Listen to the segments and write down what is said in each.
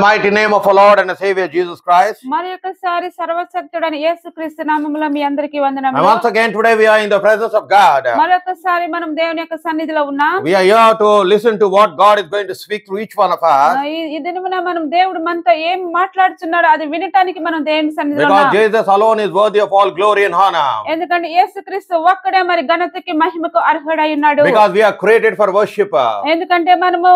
Mighty name of our Lord and Savior Jesus Christ. మరొకసారి సర్వశక్తుడైన యేసుక్రీస్తు నామములో మీ అందరికీ వందనములు. And once again today we are in the presence of God. మరొకసారి మనం దేవుని యొక్క సన్నిధిలో ఉన్నాం. We are here to listen to what God is going to speak to each one of us. ఈ దినమున మనం దేవుడు మనతో ఏం మాట్లాడుతున్నాడో అది వినటానికి మనం దేవుని సన్నిధిలో Because ఉన్నాం. Jesus alone is worthy of all glory and honor. ఎందుకంటే యేసుక్రీస్తు ఒక్కడే మరి ఘనతకి మహిమకు అర్హుడై ఉన్నాడు. Because we are created for worship. ఎందుకంటే మనము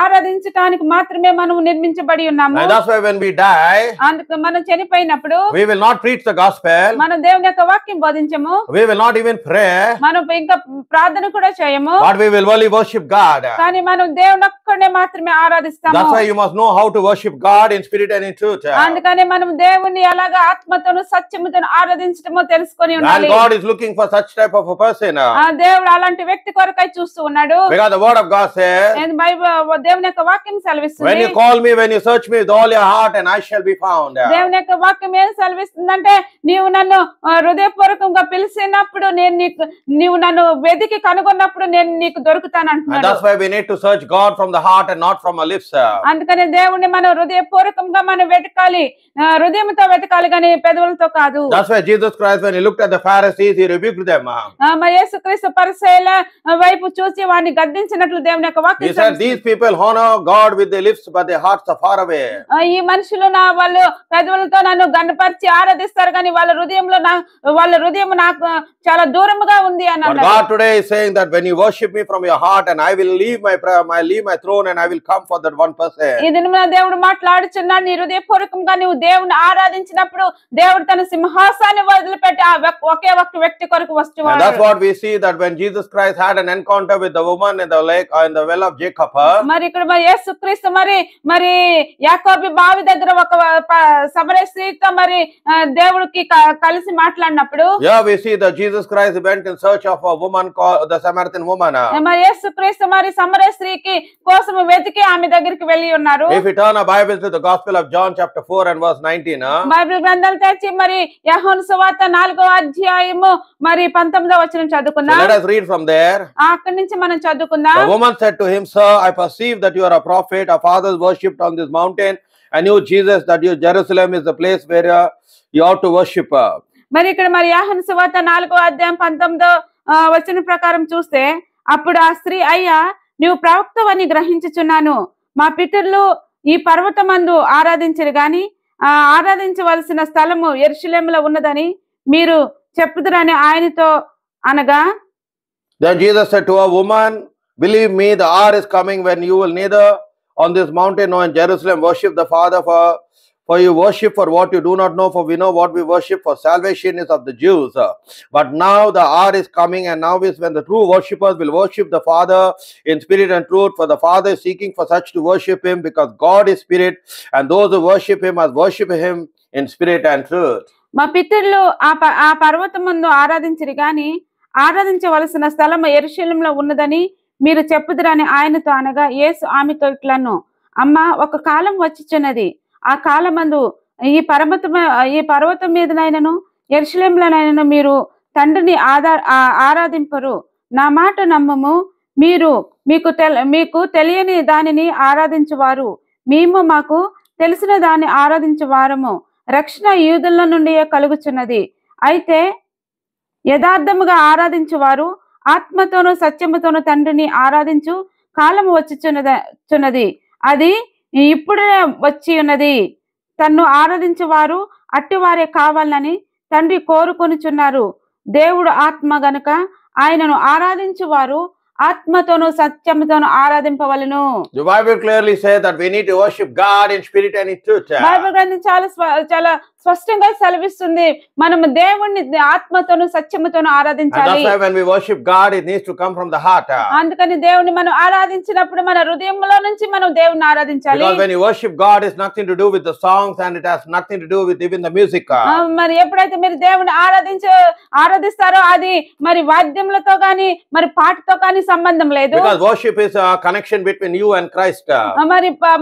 ఆరాధించడానికి మాత్రమే మనం నిర్మించబడి ఉన్నాము. And that's why when we die, అందుకు మనం చనిపోయినప్పుడు we will not preach the gospel. మనం దేవుని యొక్క వాక్యం బోధించము. We will not even pray. మనం ఇంకా ప్రార్థన కూడా చేయము. But we will only worship God. కానీ మనం దేవుని ఒక్కడే మాత్రమే ఆరాధిస్తాము. That's why you must know how to worship God in spirit and in truth. అందుకనే మనం దేవుని ఎలాగా ఆత్మతోను సత్యముతోను ఆరాధించటమో తెలుసుకొని And ఉండాలి. God is looking for such type of a person. దేవుడు అలాంటి వ్యక్తి కొరకై చూస్తూ ఉన్నాడు. Because the word of God says, దేవుని యొక్క వాక్యం when సెలవిస్తుంది. you call me, when you search me with all your heart, and I shall be found. దేవుని యొక్క వాక్యం ఏం సెలవిస్తుందంటే నీవు నన్ను హృదయపూర్వకంగా పిలిచినప్పుడు నీవు నన్ను వెతికి కనుగొన్నప్పుడు నేను నీకు దొరుకుతాను And అంటున్నాడు. that's why we need to search God from the heart and not from our lips. అందుకనే దేవుణ్ణి మనం హృదయపూర్వకంగా మనం వెతకాలి, హృదయంతో వెతకాలి కానీ పెదవులతో కాదు. That's why Jesus Christ, when he looked at the Pharisees, he rebuked them. మరి యేసుక్రీస్తు పరిసయ్యుల వైపు చూసి వారిని గద్దించినట్లు దేవుని యొక్క He వాక్యం said, these people honor God with their lips, but their hearts are far away. ఈ మనుషులు వాళ్ళు పెదవులతో నన్ను గణపరిచి ఆరాధిస్తారు కానీ వాళ్ళ హృదయం నాకు చాలా దూరముగా ఉంది అని But అన్నారు. God today is saying that when you worship me from your heart, and I will leave my throne, and I will come for that one person. ఈ దినమున దేవుడు మాట్లాడుచున్నాడు. నీ హృదయపూర్వకంగా నువ్వు దేవుని ఆరాధించినప్పుడు దేవుడు తన సింహాసాన్ని వదిలిపెట్టి ఆ ఒకే ఒక్క వ్యక్తి కొరకు And వస్తువాడు. that's what we see, that when Jesus Christ had an encounter with the woman in the lake, in the well of Jacob. మరి ఇక్కడ మరి యేసుక్రీస్తు మరి యాకోబు బావి దగ్గర ఒక సమరయ స్త్రీతో మరి దేవుడికి కలిసి మాట్లాడినప్పుడు Yeah, we see that Jesus Christ went in search of a woman called the Samaritan woman. మరి యేసుక్రీస్తు మరి సమరయ స్త్రీకి కోసం వెతికి ఆమె దగ్గరికి వెళ్ళి ఉన్నారు. If we turn our Bibles to the Gospel of John chapter 4 and verse 19. Bible గ్రంథాలు తెచ్చి మరి యోహాను సువార్త 4వ అధ్యాయము మరి 19వ వచనం So చదువుకుందాం. let us read from there. అక్కడి నుంచి మనం చదువుకుందాం. The woman said to him, Sir, I perceive that you are a prophet. Our fathers worshipped on this mountain, and you, Jesus, that you Jerusalem is the place where you ought to worship. మరి ఇక్కడ మరి యోహాను సువార్త 4వ అధ్యాయం 19వ వచనం ప్రకారం చూస్తే అప్పుడు ఆ స్త్రీ, అయ్యా నీవు ప్రవక్తవని గ్రహించుచున్నాను. మా పితరులు ఈ పర్వతమందు ఆరాధించరు గాని ఆరాధించవలసిన స్థలము యెరూషలేములో ఉన్నదని మీరు చెప్పుదురని ఆయనతో అనగా. Then Jesus said to her, Woman, believe me, the hour is coming when you will neither on this mountain nor in Jerusalem worship the Father, for you worship for what you do not know, for we know what we worship, for salvation is of the Jews. But now the hour is coming, and now is when the true worshippers will worship the Father in spirit and truth, for the Father is seeking for such to worship him, because God is spirit, and those who worship him must worship him in spirit and truth. మా పితరులు ఆ పర్వతం ముందు ఆరాధించరు గాని ఆరాధించవలసిన స్థలం యెరూషలేములో ఉన్నదని మీరు చెప్పుదురని ఆయనతో అనగా. యేసు ఆమెతో ఇట్లను, అమ్మ, ఒక కాలం వచ్చిచున్నది, ఆ కాలమందు ఈ పర్వతం మీదనైనను యెరూషలేములోనైనను మీరు తండ్రిని ఆరాధింపరు. నా మాట నమ్మము. మీకు తెలియని దానిని ఆరాధించువారు, మేము మాకు తెలిసిన దాన్ని ఆరాధించువారము. రక్షణ యూదుల నుండి కలుగుచున్నది. అయితే యథార్థముగా ఆరాధించువారు ఆత్మతోనూ సత్యముతోనూ తండ్రిని ఆరాధించు కాలము వచ్చుచున్నది, అది ఇప్పుడే వచ్చి ఉన్నది. తన్ను ఆరాధించువారు అట్టివారే కావాలని తండ్రి కోరుకొనుచున్నారు. దేవుడు ఆత్మ గనుక ఆయనను ఆరాధించువారు ఆత్మతోనూ సత్యముతోనూ ఆరాధింపవలెను. The Bible clearly says that we need to worship God in spirit and in truth. Bible గ్రంథం చాలా స్పష్టంగా సెలవిస్తుంది మనము దేవుణ్ణి ఆత్మతోనూ సత్యముతోనూ And ఆరాధించాలి. that's why when we worship God, it needs to come from the heart. అందుకని దేవుణ్ణి మనం ఆరాధించినప్పుడు మన హృదయంలో నుంచి మనం దేవుణ్ణి ఆరాధించాలి. Because when you worship God, it's nothing to do with the songs, and it has nothing to do with even the music. మరి ఎప్పుడైతే మీరు దేవుని ఆరాధిస్తారో అది మరి వాద్యములతో గాని మరి పాటతో గాని సంబంధం లేదు. Because worship is a connection between you and Christ.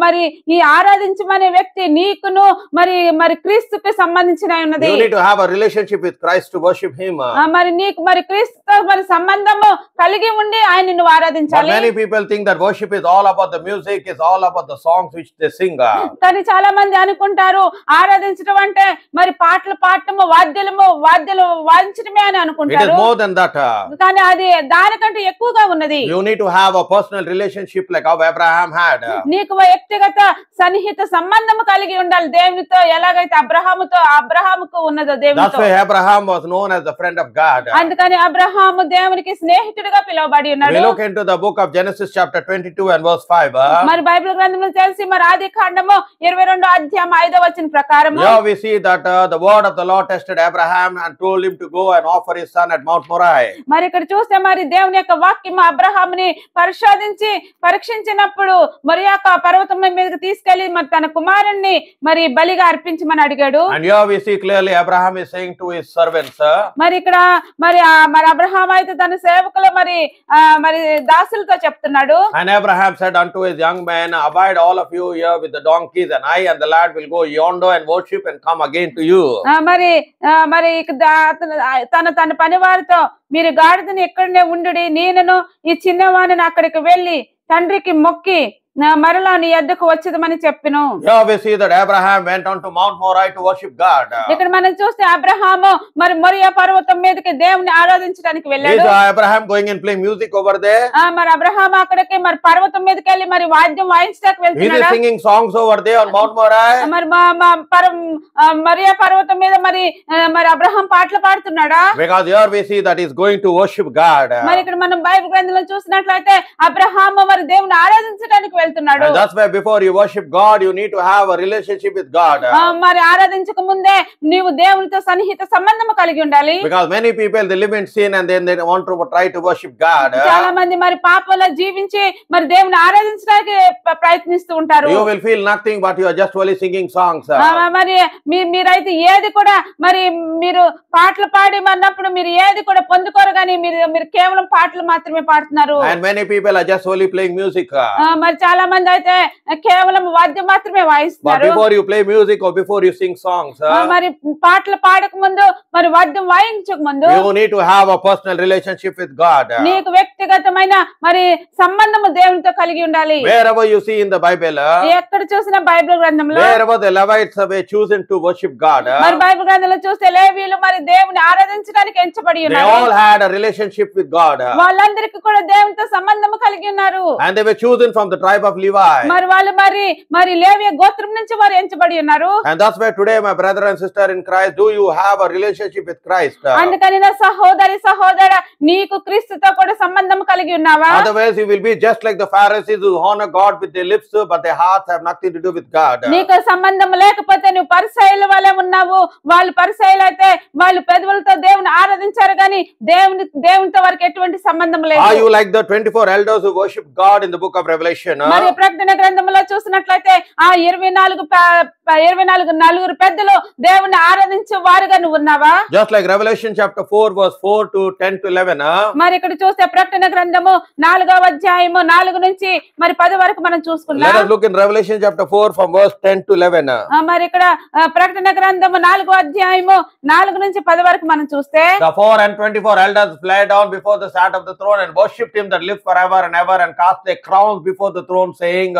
మరి ఈ ఆరాధించమనే వ్యక్తి నీకును మరి క్రీస్తుకు రక్షణకు సంబంధించిన ఉన్నది. You need to have a relationship with Christ to worship Him. మరి నీకు మరి క్రీస్తుతో మరి సంబంధము కలిగి ఉండి ఆయన నువ్వు But ఆరాధించాలి. many people think that worship is all about the music, is all about the songs which they sing. కానీ చాలా మంది అనుకుంటారు ఆరాధించడం అంటే మరి పాటలు పాడటము వాద్యాలు వాయించడమే అని It is అనుకుంటారు. more than that. కానీ అది దానికంటే ఎక్కువగా ఉన్నది. You need to have a personal relationship like how Abraham had. నీకు వ్యక్తిగత సన్నిహిత సంబంధం కలిగి ఉండాలి దేవునితో, ఎలాగైతే అబ్రహాముకు ఉన్నదో That's దేవునితో. why Abraham was known as the friend of God. అందుకని అబ్రహాము దేవునికి స్నేహితుడిగా పిలువబడి We ఉన్నాడు. look into the book of Genesis chapter 22 and verse 5. మరి బైబిల్ గ్రంథంలో తెలిసి మరి ఆది కాండము 22వ అధ్యాయం 5వ వచనం ప్రకారము Here we see that the word of the Lord tested Abraham and told him to go and offer his son at Mount Moriah. మరి ఇక్కడ చూస్తే మరి దేవుని యొక్క వాక్యం అబ్రహాముని పరీక్షించినప్పుడు మరియా పర్వతం మీదకి తీసుకెళ్లి మరి తన కుమారుణ్ణి మరి బలిగా అర్పించమని అడిగాడు. And here we see clearly Abraham is saying to his servants. మరి ఇక్కడ మరి అబ్రహాం అయితే తన సేవకులు మరి దాసులతో చెప్తున్నాడు. And Abraham said unto his young men, abide all of you here with the donkeys, and I and the lad will go yonder and worship and come again to you. మరి తన పని వారితో మీరు గాడిదని ఎక్కడనే ఉండుడి, నేనును ఈ చిన్నవాణిని అక్కడికి వెళ్లి తండ్రికి మొక్కి మరలా నీ యొద్దకు వచ్చేదమని చెప్పెను. Here we see that Abraham went on to Mount Moriah to worship God. ఇక్కడ మనం చూస్తే అబ్రహాము మరి మొరియా పర్వతం మీదకి దేవుని ఆరాధించడానికి వెళ్ళాడు. Is Abraham going and playing music over there? మరి అబ్రహాము అక్కడికి మరి పర్వతం మీదకి వెళ్ళి మరి వాద్యం వాయించడానికి Is he వెళ్తున్నాడా? singing songs over there on Mount Moriah? మరి మరియా పర్వతం మీద మరి అబ్రహాం పాటలు పాడుతున్నాడా? Because here we see that he's going to worship God. మరి ఇక్కడ మనం బైబిల్ గ్రంథంలో చూసినట్లయితే అబ్రహాము మరి దేవుని ఆరాధించడానికి వెళ్తున్నాడు. And that's why before you worship God, you need to have a relationship with God. మరి ఆరాధించక ముందే నీవు దేవునితో సన్నిహిత సంబంధం కలిగి ఉండాలి. Because many people they live in sin and then they want to try to worship God. చాలా మంది మరి పాపంలో జీవించి మరి దేవుని ఆరాధించడానికి ప్రయత్నిస్తూ ఉంటారు. You will feel nothing but you are just only singing songs. మరి మీరైతే ఏది కూడా మరి మీరు పాటలు పాడి అన్నప్పుడు మీరు ఏది కూడా పొందుకోరు, కానీ మీరు కేవలం పాటలు మాత్రమే పాడుతున్నారు. And many people are just only playing music. మరి చాలా మంది అయితే కేవలం వాద్యం మాత్రమే But వాయిస్తున్నారు. before you play music or before you sing songs, మరి పాటలు పాడక ముందు మరి వాద్యం వాయించక ముందు you need to have a personal relationship with God. నీకు వ్యక్తిగతమైన మరి సంబంధము దేవునితో కలిగి ఉండాలి. Wherever you see in the Bible, ఎక్కడ చూసిన బైబిల్ గ్రంథంలో wherever the Levites were chosen to worship God, మరి బైబిల్ గ్రంథంలో చూస్తే లేవీయులు మరి దేవుని ఆరాధించడానికి ఎంచబడి they ఉన్నారు. all had a relationship with God. వాళ్ళందరికీ కూడా దేవునితో సంబంధము కలిగి ఉన్నారు. And they were chosen from the tribe of Levi. మరి వాళ్ళు మరి లేవి గోత్రం నుంచి వారు ఎంచబడి ఉన్నారు. And that's why today, my brother and sister in Christ, do you have a relationship with Christ? అందుకని నా సహోదర నీకు క్రీస్తుతో కూడా సంబంధం కలిగి ఉన్నావా? Otherwise, you will be just like the Pharisees who honor God with their lips, but their hearts have nothing to do with God. నీకు సంబంధం లేకపోతే నువ్వు పరిసయ్యుల వలె ఉన్నావు. వాళ్ళు పరిసయ్యులు అయితే వాళ్ళు పెదవులతో దేవుని ఆరాధించారు, కానీ దేవునితో వారికి ఎటువంటి సంబంధం లేదు. Are you like the 24 elders who worship God in the book of Revelation? మరి ప్రకటన గ్రంథంలో చూసినట్లయితే ఆ 24 నలుగురు పెద్దలు దేవుని ఆరాధించే వారుగా నువ్వు ఉన్నావా? Just like Revelation chapter 4 verse 4 to 10 to 11. మరి ఇక్కడ చూస్తే ప్రకటన గ్రంథము 4వ అధ్యాయము 4 నుంచి మరి 10 వరకు మనం Let చూసుకున్నాం. us look in Revelation chapter 4 from verse 10 to 11. మరి ఇక్కడ ప్రకటన గ్రంథము 4వ అధ్యాయము 4 నుంచి 10 వరకు మనం చూస్తే The 4 and 24 elders fell down before the sat of the throne and worshipped him that lives forever and ever, and cast their crowns before the throne, saying,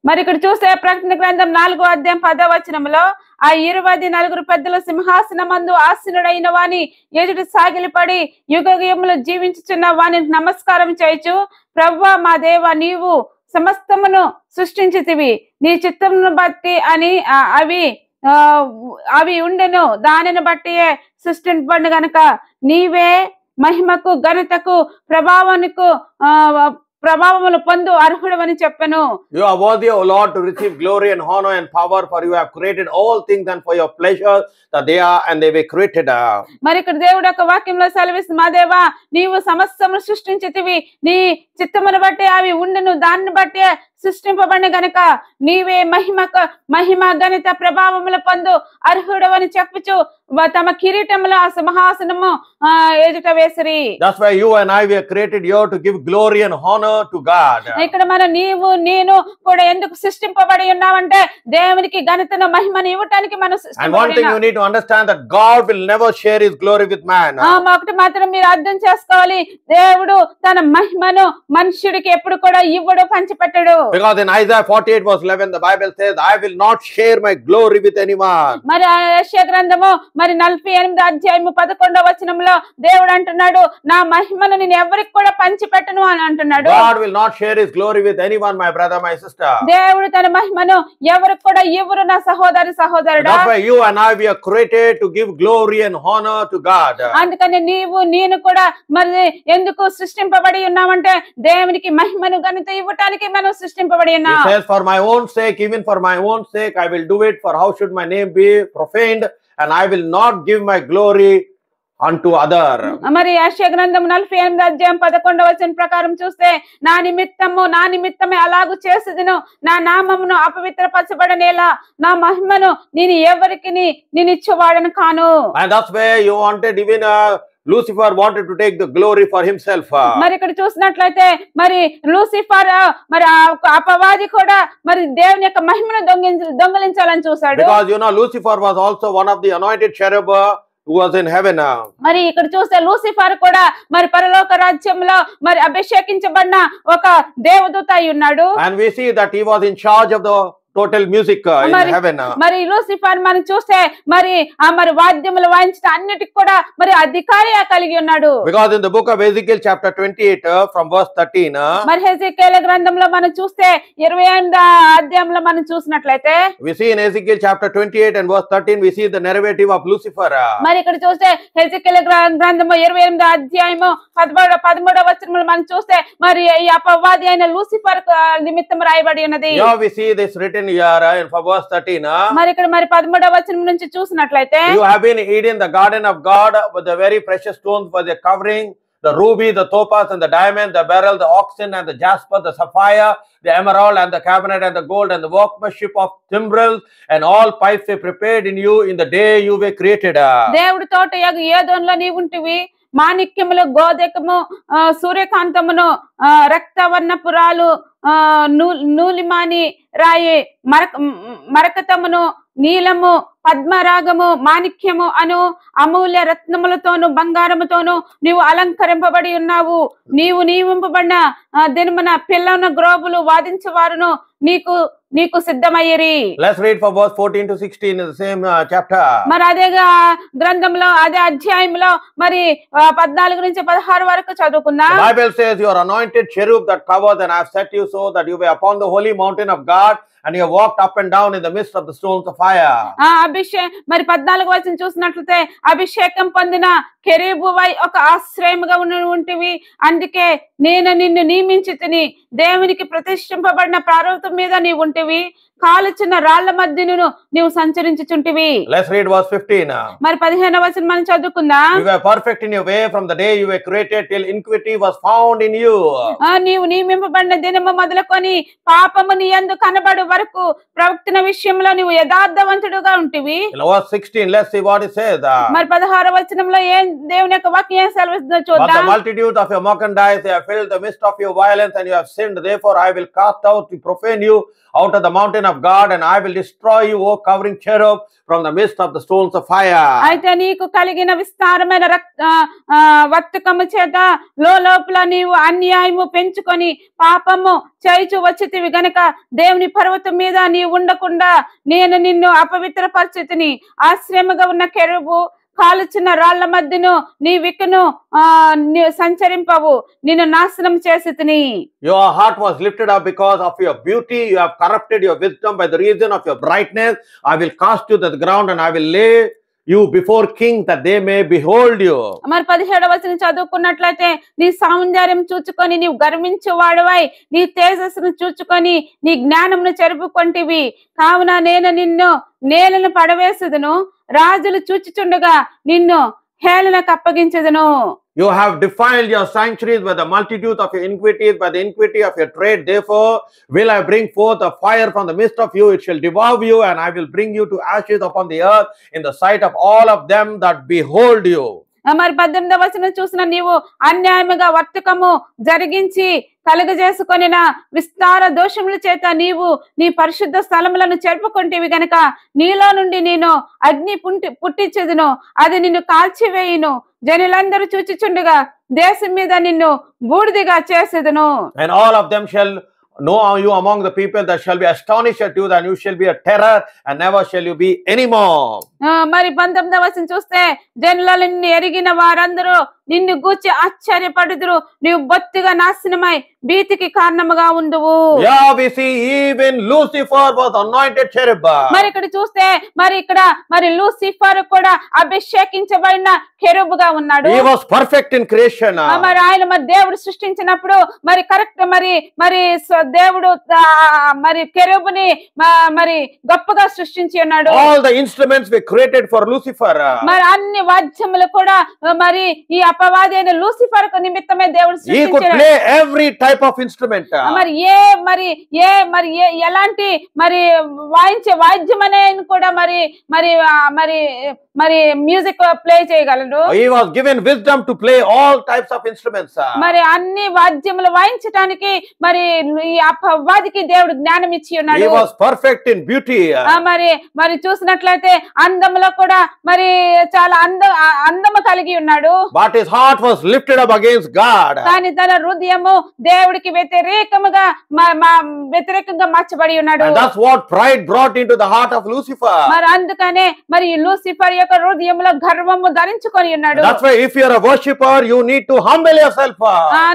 మరి ఇక్కడ చూస్తే ప్రకటన గ్రంథం 4వ అధ్యాయం 10వ వచనంలో ఆ 24 పెద్దల సింహాసనమందు ఆసీనుడైన వాని ఎదుట సాగిలిపడి యుగయుగములు జీవించుచున్న వాని నమస్కారం చేయుచు, ప్రభువా మా దేవా, నీవు సమస్తమును సృష్టించితివి, నీ చిత్తమును బట్టి అని అవి ఉండెను, దానిని బట్టియే సృష్టింపబడిన గనుక నీవే మహిమకు ఘనతకు ప్రభావములు పొందు అర్హుడవని చెప్పెను. You are worthy, O Lord, to receive glory and honor and power, for you have created all things, and for your pleasure that they are and they were created. మరి ఇక్కడ దేవుడు యొక్క వాక్యంలో సెలవిస్తుంది, మా దేవా నీవు సమస్తమును సృష్టించితివి, నీ చిత్తమును బట్టి అవి ఉండెను, దానిని బట్టి సృష్టింపబడిన గనుక నీవే మహిమ ఘనత ప్రభావముల పొందు అర్హుడవని చెప్పుచు తమ కిరీటముల సింహాసనము ఎదుట వేసిరి. That's why you and I were created here to give glory and honor to God. ఇక్కడ మన నీవు నేను కూడా ఎందుకు సృష్టింపబడి ఉన్నామంటే దేవునికి ఘనతను మహిమను ఇవ్వడానికి మనం And one thing you need to understand that God will never share his glory with man. ఒకటి మాత్రం మీరు అర్థం చేసుకోవాలి, దేవుడు తన మహిమను మనుషుడికి ఎప్పుడు కూడా ఇవ్వడు, పంచిపెట్టడు. Because in Isaiah 48 verse 11 the Bible says, I will not share my glory with anyone. మరి యెషయా గ్రంథము మరి 48వ అధ్యాయము 11వ వచనంలో దేవుడు అంటున్నాడు, నా మహిమను నేను ఎవరికి కూడా పంచిపెట్టను అని అంటున్నాడు. God will not share his glory with anyone, my brother, my sister. దేవుడు తన మహిమను ఎవరికి కూడా ఇవ్వరు నా సహోదరి సహోదరుడా. That's why you and I we are created to give glory and honor to God. అందుకని నీవు నేను కూడా మరి ఎందుకు సృష్టింపబడి ఉన్నామంటే దేవునికి మహిమను ఘనత ఇవ్వటానికి మనం సృష్టింపబడి ఉన్నాం. He says, for my own sake, even for my own sake, I will do it. For how should my name be profaned? And I will not give my glory unto other. మరి యెషయా గ్రంథం 48వ అధ్యాయం 11వ వచనం ప్రకారం చూస్తే నా నిమిత్తమే అలాగు చేసేదను, నా నామమును అపవిత్రపరచబడనేలా నా మహిమను నేను ఎవరికి నేను ఇచ్చేవాడను కాను. And that's where you wanted even Lucifer wanted to take the glory for himself. మరి ఇక్కడ చూసినట్లయితే మరి లూసిఫర్ మరి అపవాది కూడా మరి దేవుని యొక్క మహిమను దొంగిలించాలని చూశాడు. Because you know Lucifer was also one of the anointed cherub who was in heaven. మరి ఇక్కడ చూస్తే లూసిఫర్ కూడా మరి పరలోక రాజ్యంలో మరి అభిషేకించబడిన ఒక దేవదూత అయి ఉన్నాడు. And we see that he was in charge of the total music in heaven. మరి లూసిఫర్ మనం చూస్తే మరి వాద్యములు వాయించడం అన్నిటికి కూడా మరి అధికారి కలిగి ఉన్నాడు. Because in the book of Ezekiel chapter 28 from verse 13 మరి హెజెకియలు గ్రంథంలో మనం చూస్తే 28వ అధ్యాయంలో మనం చూసినట్లయితే we see in Ezekiel chapter 28 and verse 13 we see the narrative of Lucifer. మరి ఇక్కడ చూస్తే హెజెకియలు గ్రంథము 28వ అధ్యాయము 13వ వచనంలో మనం చూస్తే మరి ఈ అపవాది అయిన లూసిఫర్ నిమిత్తం రాయబడి ఉన్నది. Here we see this written here in verse 13. మరి ఇక్కడ మరి 13వ వచనం నుంచి చూసినట్లయితే you have been eating the garden of God with the very precious stones for the covering, the ruby, the topaz and the diamond, the beryl, the oxen and the jasper, the sapphire, the emerald and the cabinet and the gold and the workmanship of timbrels and all pipes were prepared in you in the day you were created. దేవుడి తోట ఏదోన్లో నీవు ఉంటివి, మాణిక్యములు, గోధకము, సూర్యకాంతమును, రక్తవర్ణపురాలు, నూలిమాని రాయి, మరకతమును, నీలము, పద్మరాగము, మాణిక్యము అను అమూల్య రత్నములతోను బంగారముతోను నీవు అలంకరింపబడి ఉన్నావు. నీవు నియమింపబడిన దినమున పిల్లన గ్రోబులు వాదించేవారును నీకు సిద్ధమయ్యేరి. Let's read from verse 14 to 16 in the same chapter. మరి అదే గ్రంథంలో అదే అధ్యాయంలో మరి 14 నుంచి 16 వరకు చదువుకుందాం. The Bible says you are anointed cherub that covers, and I have set you so that you be upon the holy mountain of God, and you have walked up and down in the midst of the stones of fire. మరి 14వ వచనం చూసినట్లయితే అభిషేకం పొందిన కెరూబువై ఒక ఆశ్రయముగా ఉంటివి, అందుకే నేను నిన్ను నియమించితిని, దేవునికి ప్రతిష్ఠింపబడిన పర్వతం మీద నీవు ఉంటివి, కాలుచున్న రాళ్ల మధ్యను నీవు సంచరించుచుంటివి. Let's read verse 15. మరి 15వ వచనం మనం చదువుకుందాం. You were perfect in your way from the day you were created till iniquity was found in you. నీవు నియమింపబడిన దినము మొదలుకొని పాపము నీ యందు కనబడు వరకు ప్రవక్తన విషయంలో నీవు యథార్థవంతుడుగా ఉంటివి. Verse 16, let's see what it says. మరి 16వ వచనంలో దేవుని యొక్క వాక్యం ఏం సెలవిస్తుందో చూద్దాం. But the multitude of your merchandise they have filled the midst of your violence, and you have sinned. Therefore I will cast out to profane you out of the mountain of God, and I will destroy you, O covering cherub, from the midst of the stones of fire. అయితే నీకు కలిగిన విస్తారమైన వర్తకము చేత లోపల నీవు అన్యాయము పెంచుకొని పాపము చేయుచు వచ్చితివి గనక దేవుని పర్వతం మీద నీవు ఉండకుండా నేను నిన్ను అపవిత్ర పరిస్థితిని ఆశ్రయముగా ఉన్న కెరూబు కాలుచున్న రాళ్ల మధ్యను నీ విక్కును సంచరింపవు, నిన్ను నాశనం చేసితిని. Your heart was lifted up because of your beauty. You have corrupted your wisdom by the reason of your brightness. I will cast you to the ground, and I will lay you before kings that they may behold you. మరి 17వ వచనం చదువుకున్నట్లయితే నీ సౌందర్యం చూచుకొని నీవు గర్వించువాడవై నీ తేజస్సును చూచుకొని నీ జ్ఞానమును చెరుపుకొంటివి, కావున నేను నిన్ను నేలను పడవేసుదును, రాజులు చూచుచుండగా నిన్ను హేళనకు అప్పగించెదను. You have defiled your sanctuaries by the multitude of your iniquities, by the iniquity of your trade. Therefore will I bring forth a fire from the midst of you. It shall devour you, and I will bring you to ashes upon the earth in the sight of all of them that behold you. మరి 18వ వచనం చూసిన నీవు అన్యాయముగా వర్తకము జరిగించి కలుగజేసుకొనిన విస్తార దోషముల చేత నీవు నీ పరిశుద్ధ స్థలములను చెరుపుకుంటేవి గనక నీలో నుండి నేను అగ్ని పుట్టించెదను, అది నిన్ను కాల్చివేయును. జనులందరూ చూచుచుండగా దేశం మీద నిన్ను బూడిదిగా చేసేదను. And all of them shall know you among the people that shall be astonished at you, that you shall be a terror, and never shall you be anymore. మరి 19వ వచనం చూస్తే జనులను నిన్ను ఎరిగిన వారందరూ నిన్ను గూర్చి ఆశ్చర్యపడుదురు, నీవు బొత్తిగా నాశనమై భీతికి కారణముగా ఉండువు. Yeah, we see even Lucifer was anointed cherub. మరి ఇక్కడ చూస్తే మరి లూసిఫర్ కూడా అభిషేకించబడిన కెరూబుగా ఉన్నాడు. He was perfect in creation. మరి ఆయన మరి దేవుడు సృష్టించినప్పుడు మరి కరెక్ట్ మరి దేవుడు మరి కెరూబుని మరి గొప్పగా సృష్టించి ఉన్నాడు. All the instruments were created for Lucifer. మరి అన్ని వాద్యములు కూడా మరి ఈ అపవాది అయిన లూసిఫర్ కు నిమిత్తమే దేవుడు He could సృష్టించాడు. play every type of instrument. మరి ఎలాంటి మరి వాయించే వాద్యం అనే కూడా మరి మ్యూజిక్ ప్లే చేయగలడు. He was given wisdom to play all types of instruments. మరి అన్ని వాద్యములు వాయించడానికి మరి ఈ అపవాదికి దేవుడు జ్ఞానం ఇచ్చి ఉన్నాడు. He was perfect in beauty. మరి చూసినట్లయితే అందములో కూడా మరి చాలా అందము కలిగి ఉన్నాడు. But his heart was lifted up against God. కానీ తన హృదయము దేవుడికి వ్యతిరేకంగా మార్చబడి ఉన్నాడు. And that's what pride brought into the heart of Lucifer. మరి అందుకనే మరి లూసిఫర్ యొక్క హృదయంలో గర్వము ధరించుకొని ఉన్నాడు. That's why if you are a worshipper, you need to humble yourself.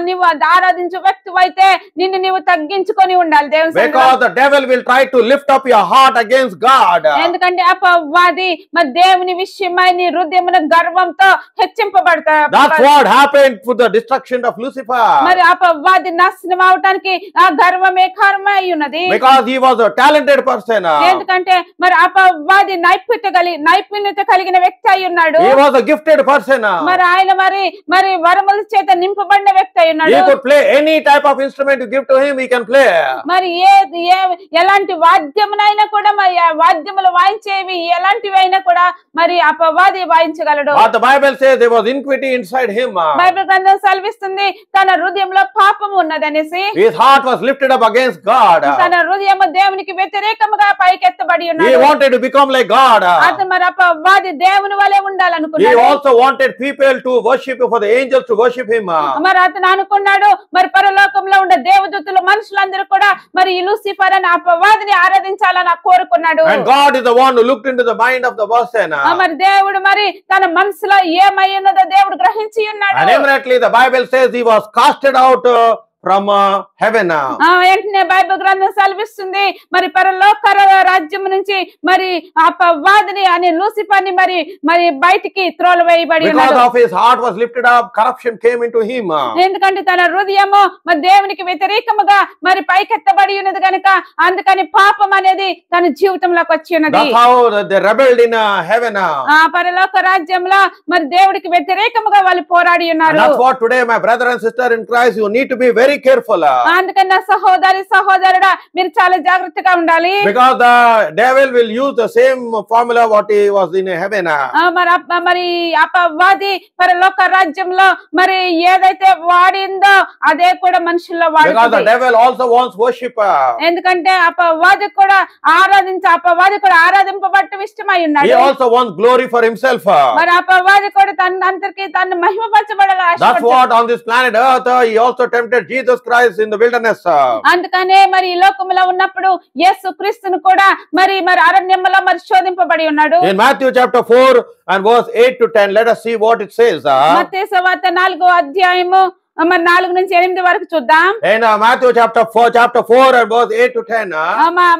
నీవు ఆరాధించే వ్యక్తి అయితే నిన్ను నీవు తగ్గించుకొని ఉండాలి దేవుని సన్నిధిలో. Because the devil will try to lift up your heart against God. ఎందుకంటే అపవాది మరి దేవుని విషయమై నీ హృదయమున గర్వంతో హెచ్చింపబడతాడు. That's what happened for the destruction of Lucifer. మరి అపవాది నాశనం అవడానికి ఆ గర్వమే కారణమై ఉన్నది. Because he was a talented person. ఎందుకంటే మరి అపవాది నైపుణ్యత కలిగిన వ్యక్తి అయి ఉన్నాడు. He was a gifted person. మరి ఆయన మరి వరముల చేత నింపబడిన వ్యక్తి అయి ఉన్నాడు. He could play any type of instrument you give to him, he can play. మరి ఎలాంటి వాద్యమునైనా కూడా మరి వాద్యములు వాయించేవి ఎలాంటివి అయినా కూడా మరి అపవాది వాయించగలడు. But the Bible says there was iniquity inside him. Bible గ్రంథం సెలవిస్తుంది తన హృదయంలో పాపము ఉన్నదనేసి. His heart was lifted up against God. తన హృదయము దేవునికి వ్యతిరేకముగా పైకెత్తబడి ఉన్నాడు. He wanted to become like God. అతను మరి అపవాది దేవుని వలె ఉండాలనుకున్నాడు. He also wanted people to worship, for the angels to worship him. మరి అతను అనుకున్నాడు మరి పరలోకంలో ఉండే దేవదూతలు మనుషులందరూ కూడా మరి లూసిఫర్ అనే అపవాదిని ఆరాధించాలని కోరుకున్నాడు. And God is the one who looked into the mind of the person. మరి దేవుడు మరి తన మనసులో ఏమై ఉన్నదో దేవుడు గ్రహించి ఉన్నాడు. And immediately the Bible says he was casted out from heaven. వెంటనే బైబిల్ గ్రంథం సెలవిస్తుంది మరి పరలోక రాజ్యం నుంచి మరి అపవాదిని అనే లూసిఫర్ని మరి బయటికి త్రోలవేయబడి ఉన్నాడు. Because of his heart was lifted up, corruption came into him. ఎందుకంటే తన హృదయము మరి దేవునికి వ్యతిరేకముగా మరి పైకెత్తబడి ఉన్నది కనుక అందుకని పాపం అనేది తన జీవితంలోకి వచ్చి ఉన్నది. That's how they rebelled in heaven. పరలోక రాజ్యంలో మరి దేవుడికి వ్యతిరేకముగా వాళ్ళు పోరాడి ఉన్నారు. That's what today, my brother and sister in Christ, you need to be very careful. అందుకని నా సహోదరుడా మీరు చాలా జాగ్రత్తగా ఉండాలి. Because the devil will use the same formula what he was in heaven. మరి అపవాది పరలోక రాజ్యంలో మరి ఏదైతే వాడిందో అదే కూడా మనుషుల్లో Because the వాడుతుంది. devil also wants worship. ఎందుకంటే అపవాది కూడా ఆరాధింపబడటం ఇష్టమై He ఉన్నాడు. also wants glory for himself. మరి అపవాది కూడా తను మహిమపరచబడాలని That's what ఆశపడతాడు. on this planet earth he also tempted Jesus Christ in the wilderness. అందుకనే మరి ఈ లోకములో ఉన్నప్పుడు యేసు క్రీస్తును కూడా మరి అరణ్యములో మరి శోధింపబడి ఉన్నాడు. In Matthew chapter 4 and verse 8 to 10, let us see what it says. మత్తయి సువార్త 4వ అధ్యాయము మరి 4 నుంచి 8 వరకు చూద్దాం. In Matthew chapter 4 and verse 8 to 10.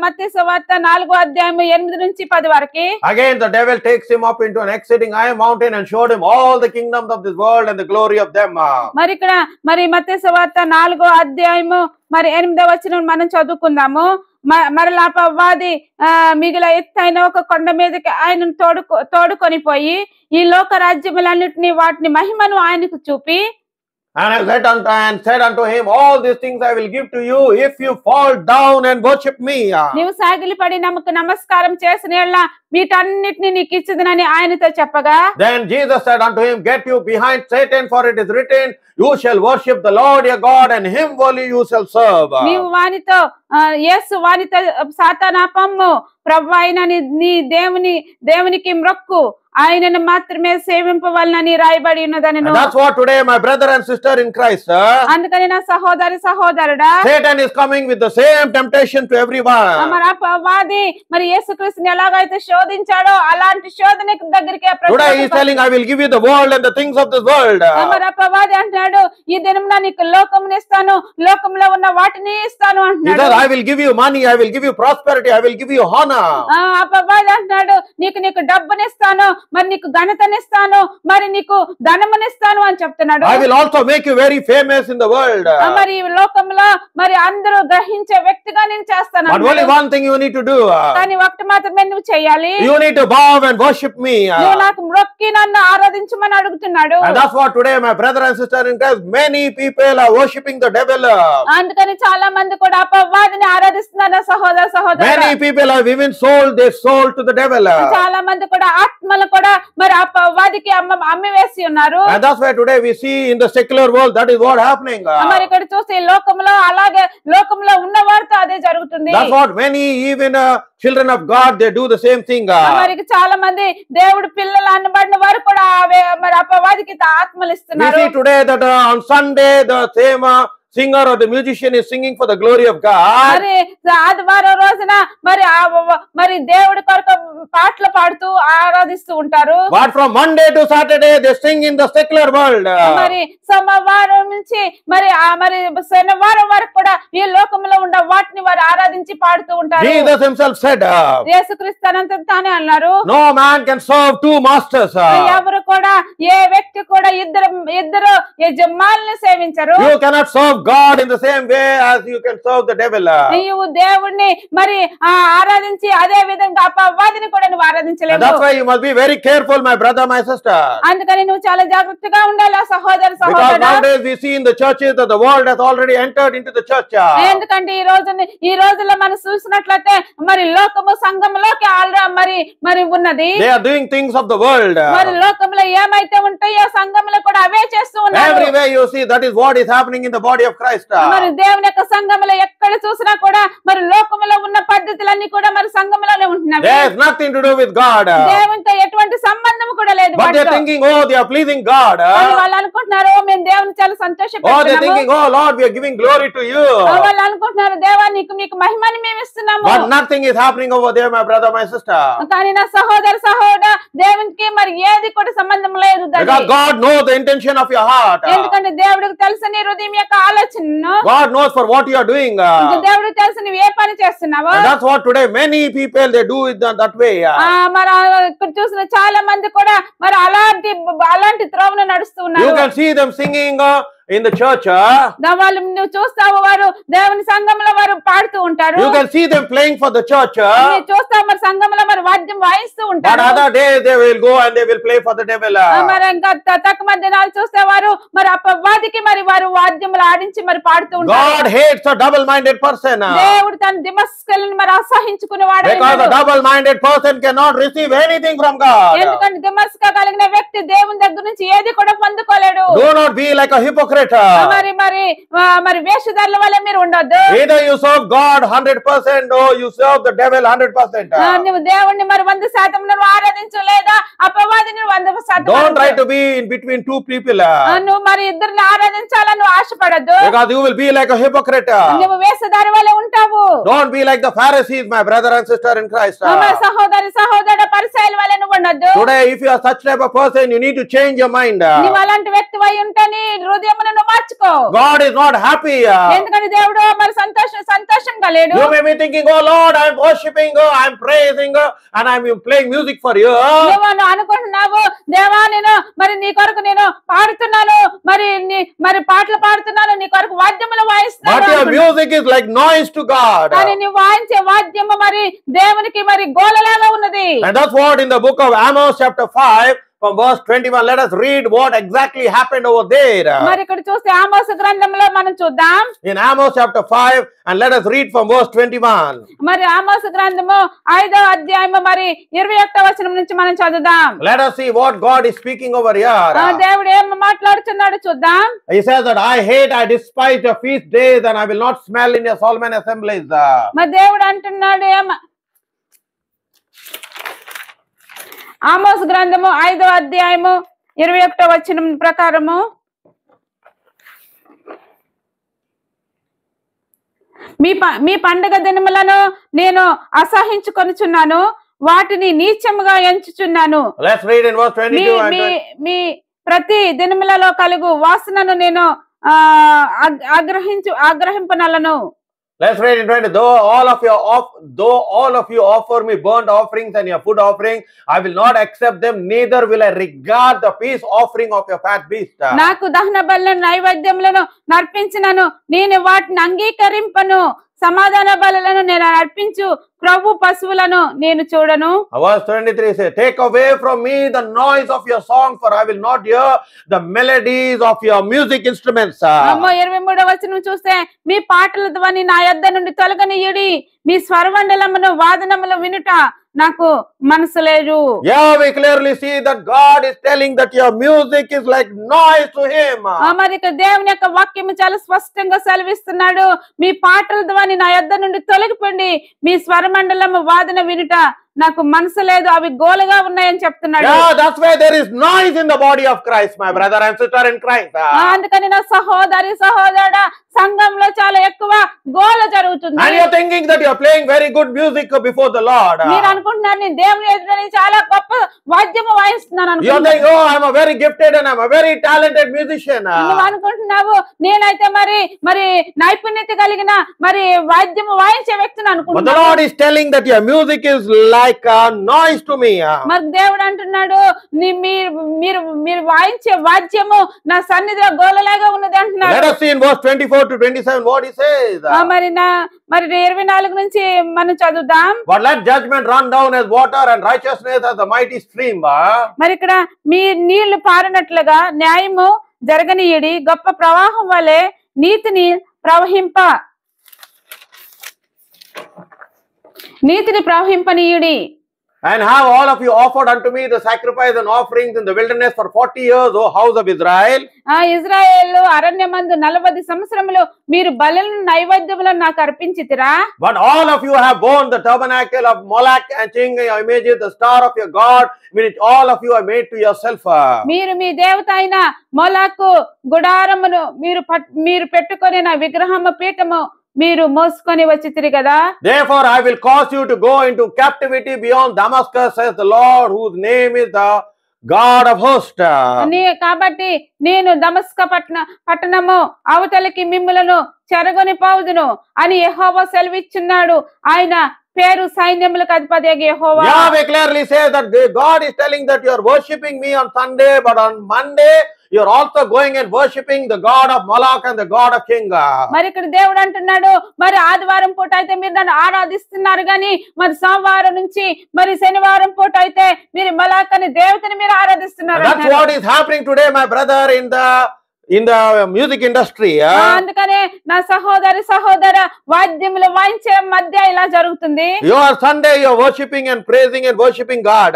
మత్తయి సువార్త 4వ అధ్యాయము 8 నుంచి 10 వరకు. Again the devil takes him up into an exceeding high mountain and showed him all the kingdoms of this world and the glory of them. మరి ఇక్కడ మరి మత్తయి సువార్త 4వ అధ్యాయము మరి 8వ వచనం మనం చదువుకుందాము. మరలా అపవాది మిగిల ఎత్తైన ఒక కొండ మీదకి ఆయనను తోడుకొని పోయి ఈ లోక రాజ్యములన్నిటిని వాటిని మహిమను ఆయనకు చూపి And I said unto him, all these things I will give to you if you fall down and worship me. నీవు సాగిలిపడి నమ్మకు నమస్కారం చేసిన యెడల వీటన్నిటిని నీకు ఇచ్చుదునని ఆయనతో చెప్పగా Then Jesus said unto him, get you behind Satan, for it is written, you shall worship the Lord your God, and him only you shall serve. నీవు వానితో యేసు వానితో సాతానా పమ్ము ప్రభు అయిన నీ దేవునికి మ్రొక్కు ఆయనను మాత్రమే సేవింపవలనని రాయబడి ఉన్నదని. That's what today my brother and sister in Christ. అందుకని నా సహోదరుడా Satan is coming with the same temptation to everyone. మరి అపవాది మరి యేసుక్రీస్తుని ఎలాగైతే శోధించాడో అలాంటి శోధన దగ్గరికి Today he is telling, I will give you the world and the things of this world. మరి అపవాది అంటున్నాడు ఈ దినమున నీకు లోకమును ఇస్తాను లోకంలో ఉన్న వాటిని ఇస్తాను అంటున్నాడు. I will give you money, I will give you prosperity, I will give you honor. అపవాది అంటున్నాడు నీకు డబ్బునిస్తాను మరి నీకు ఘనతనిస్తాను మరి నీకు ధనమునిస్తాను అని చెప్తున్నాడు. I will also make you very famous in the world. మరి ఈ లోకంలో మరి అందరూ గ్రహించే వ్యక్తిగా నేను చేస్తాను. But only one thing you need to do. కానీ ఒకటి మాత్రమే నువ్వు చేయాలి. You need to bow and worship me. నువ్వు నాకు మొక్కి నన్ను ఆరాధించమని అడుగుతున్నాడు. And that's what today my brother and sister in Christ, many people are worshiping the devil. అందుకని చాలా మంది కూడా అపవాదిని ఆరాధిస్తున్నారు సహోదరు. Many people have even sold their soul to the devil. చాలా మంది కూడా ఆత్మలు కూడా మరి అపవాదికి అమ్మి వేసి ఉన్నారు. And that's why today we see in the secular world that is what happening. మరి ఇక్కడ చూస్తే లోకంలో అలాగే లోకంలో ఉన్న వారితో అదే జరుగుతుంది. That's what many even children of God, they do the same thing. మరి చాలా మంది దేవుడు పిల్లలు అనబడిన వారు కూడా మరి అపవాదికి ఆత్మలు ఇస్తున్నారు. We see today that on Sunday the same singer or the musician is singing for the glory of God. మరి ఆదివారం రోజున మరి దేవుడి కొరకు పాటలు పాడుతూ ఆరాధిస్తూ ఉంటారు. But from Monday to Saturday they sing in the secular world. మరి సోమవారం నుంచి మరి శనివారం వరకు కూడా ఈ లోకంలో ఉన్న వాటిని వారు ఆరాధించి పాడుతూ ఉంటారు. Jesus himself said, యేసుక్రీస్తు అనంత తానే అన్నారు, no man can serve two masters. ఎవరు కూడా ఏ వ్యక్తి కూడా ఇద్దరు యజమానులను సేవించరు. You cannot serve God in the same way as you can serve the devil. నీవు దేవుణ్ణి మరి ఆరాధించి అదే విధంగా అపవాదిని కూడా నువ్వు ఆరాధించలేవు. That's why you must be very careful, my brother, my sister. అందుకని నువ్వు చాలా జాగ్రత్తగా ఉండాలి సహోదరు. Because nowadays we see in the churches that the world has already entered into the church. ఎందుకంటే ఈ రోజుల్లో మనం చూసినట్లయితే మరి లోకము సంఘంలోకి మరి ఉన్నది. They are doing things of the world. మరి లోకంలో ఏమైతే ఉంటాయో సంఘంలో కూడా అవే చేస్తూ ఉన్నారు. Everywhere you see, that is what is happening in the body of Christ. మరి దేవుని యొక్క సంఘంలో ఎక్కడ చూసినా కూడా మరి లోకంలో ఉన్న పద్ధతులన్నీ కూడా మరి సంఘంలోనే ఉంటున్నాయి. There is nothing to do with God. దేవునితో ఎటువంటి సంబంధం కూడా లేదు. But they are thinking, oh, they are pleasing God. వాళ్ళు అనుకుంటున్నారు మేము దేవుని చాలా సంతోషపెడుతున్నాము. Oh, they are thinking, oh Lord, we are giving glory to you. వాళ్ళు అనుకుంటున్నారు దేవా నీకు మహిమని మేము ఇస్తున్నాము. But nothing is happening over there, my brother, my sister. కానీ నా సహోదర దేవునికి మరి ఏది కూడా సంబంధం లేదు. Because God knows the intention of your heart. ఎందుకంటే దేవుడికి తెలుసు నీ హృదయం యొక్క ఆలోచనను. God knows for what you are doing. దేవుడికి తెలుసు నువ్వు ఏ పని చేస్తున్నావో. That's what today many people they do it that way. మరి ఇక్కడ చూసిన చాలా మంది కూడా మరి అలాంటి త్రోవను నడుస్తూ ఉన్నారు. You can see them singing in the church. వాళ్ళు నువ్వు చూస్తావు వారు దేవుని సంఘంలో వారు పాడుతూ ఉంటారు. You can see them playing for the church. నువ్వు చూస్తావు మరి సంఘంలో మరి వాద్యం వాయిస్తూ ఉంటారు. But other day they will go and they will play for the devil. మరి ఇంకా తక్కువ దినాలు చూస్తే వారు మరి అపవాదికి మరి వారు వాద్యములు ఆడించి మరి పాడుతూ ఉంటారు. God hates a double-minded person. దేవుడు తన దిమస్కులను మరి అసహించుకునేవాడు. Because a double-minded person cannot receive anything from God. ఎందుకంటే దిమస్క కలిగిన వ్యక్తి దేవుని దగ్గర నుంచి ఏది కూడా పొందుకోలేడు. Do not be like a hypocrite. మరి వేషధారుల వల్ల మీరు ఉండొద్దు. Either you serve God 100% or you serve the devil 100%. నువ్వు దేవుణ్ణి మరి 100% నువ్వు ఆరాధించు లేదా అపవాదిని 100%. Don't try to be in between two people. నువ్వు మరి ఇద్దరిని ఆరాధించాలని నువ్వు ఆశపడద్దు. Because you will be like a hypocrite. నువ్వు వేషధారి వల్ల ఉంటావు. Don't be like the Pharisees, my brother and sister in Christ. సహోదరుడు పరిసయ్యుల వల్ల నువ్వు ఉండొద్దు. Today if you are such type of person, you need to change your mind. నువ్వు అలాంటి వ్యక్తివై ఉంటే నీ హృదయం వాక్యములను మార్చుకో. God is not happy. ఎందుకంటే దేవుడు మరి సంతోషంగా లేడు. You may be thinking, oh Lord, I'm worshiping, I'm praising, and I'm playing music for you. నువ్వు అనుకుంటున్నావు, దేవా నేను మరి నీ కొరకు నేను పాడుతున్నాను, మరి పాటలు పాడుతున్నాను, నీ కొరకు వాద్యములు వాయిస్తున్నాను. But your music is like noise to God. కానీ నీ వాయించే వాద్యము మరి దేవునికి మరి గోలలాగా ఉన్నది. And that's what in the book of Amos chapter 5 from verse 21, let us read what exactly happened over there. మరి ఇక్కడ చూస్తే ఆమోసు గ్రంథంలో మనం చూద్దాం. In Amos chapter 5, and let us read from verse 21. మరి ఆమోసు గ్రంథము 5వ అధ్యాయము మరి 21వ వచనం నుంచి మనం చదువుదాం. Let us see what God is speaking over here. దేవుడు ఏం మాట్లాడుతున్నాడో చూద్దాం. He says that I despise your feast days, and I will not smell in your solemn assemblies. మరి దేవుడు అంటున్నాడు ఆమోసు గ్రంథము 5వ అధ్యాయము 21వ వచనం ప్రకారము, మీ పండుగ దినములను నేను అసహించుకొనుచున్నాను, వాటిని నీచముగా ఎంచుచున్నాను. Let's read in verse 22. మీ ప్రతి దినములలో కలుగు వాసనను నేను ఆగ్రహింపనలను. Let's read in 20. Though all of you offer me burnt offerings and your food offering, I will not accept them, neither will I regard the peace offering of your fat beast. నాకు దహన బలులను నైవేద్యములను నర్పించినను నేను వాటిని అంగీకరింపను, సమాధాన బలులను నేను అర్పించు ప్రభు పశువులను నేను చూడను. Verse 23 says, take away from me the noise of your song, for I will not hear the melodies of your music instruments. 23వ వచనం చూస్తే, మీ పాటల ధ్వని నా యొద్ద నుండి తొలగనియుడి, మీ స్వరమండలమును వాదనములు వినుట నాకు మనసు లేదు. Yeah, we clearly see that God is telling that your music is like noise to him. మరి దేవుని యొక్క వాక్యము చాలా స్పష్టంగా సెలవిస్తున్నాడు, మీ పాటల ధ్వని నా యొద్ద నుండి తొలగిపోండి, మీ స్వరమండలము వాదన వినుట నాకు మనసు లేదు, అవి గోలగా ఉన్నాయని చెప్తున్నాడు. Yeah, that's why there is noise in the body of Christ, my brother and sister in Christ. అందుకని నా సహోదరుడా, సంఘంలో చాలా ఎక్కువ గోల జరుగుతుంది. And you're thinking that you're playing very good music before the Lord. మీరు అనుకుంటున్నారు నేను దేవుని ఎదుట చాలా గొప్ప వాద్యము వాయిస్తున్నాను అనుకుంటున్నారు. You're thinking, oh, I'm a very gifted and I'm a very talented musician. నువ్వు అనుకుంటున్నావు నేనైతే మరి నైపుణ్యత కలిగిన మరి వాద్యము వాయించే వ్యక్తిని అనుకుంటున్నాను. But the Lord is telling that your music is like a noise to me. మరి దేవుడు అంటున్నాడు మీరు వాయించే వాద్యము నా సన్నిధిలో గోలలాగా ఉన్నది అంటున్నాడు. Let us see in verse 24 to 27 what he says. మరి 24 నుంచి మనం చదువుదాం. But let judgment run down as water and righteousness as the mighty stream. మరి ఇక్కడ మీ నీళ్లు పారినట్లుగా న్యాయము జరగనీయుడి, గొప్ప ప్రవాహం వలె నీతిని ప్రవహింపనీయుడి. And have all of you offered unto me the sacrifice and offerings in the wilderness for 40 years, O house of Israel. Israel అరణ్యమందు 40 సంవత్సరములు మీరు బలులను నైవేద్యములను నాకు అర్పించితిరా. But all of you have borne the tabernacle of Moloch and changed your images, the star of your God, which all of you have made to yourself. మీరు మీ దేవత అయిన మొలకు గుడారమును మీరు పెట్టుకొని నా విగ్రహము పీఠము మీరు మోసుకొని వచ్చితిరి కదా. Therefore I will cause you to go into captivity beyond Damascus, says the Lord, whose name is the God of hosts. కాబట్టి నేను దమస్క పట్టణము అవతలికి మిమ్ములను చెరగొని పోవుదును అని యెహోవా సెలవిచ్చున్నాడు, ఆయన పేరు సైన్యములకు అధిపతి యెహోవా. Yahweh clearly says that God is telling that you are worshipping me on Sunday, but on Monday you are also going and worshipping the God of Moloch and the God of King. మరి ఇక్కడ దేవుడు అంటున్నాడు, మరి ఆదివారం పూట అయితే మీరు నన్ను ఆరాధిస్తున్నారు గాని మరి సోమవారం నుంచి మరి శనివారం పూట అయితే మీరు మలాక్ అనే దేవతని మీరు ఆరాధిస్తున్నారు. That's what is happening today, my brother, in the music industry. అందుకనే నా సహోదర వాద్యములు వాయించే మధ్య ఇలా జరుగుతుంది. Your Sunday you are worshipping and praising and worshipping God.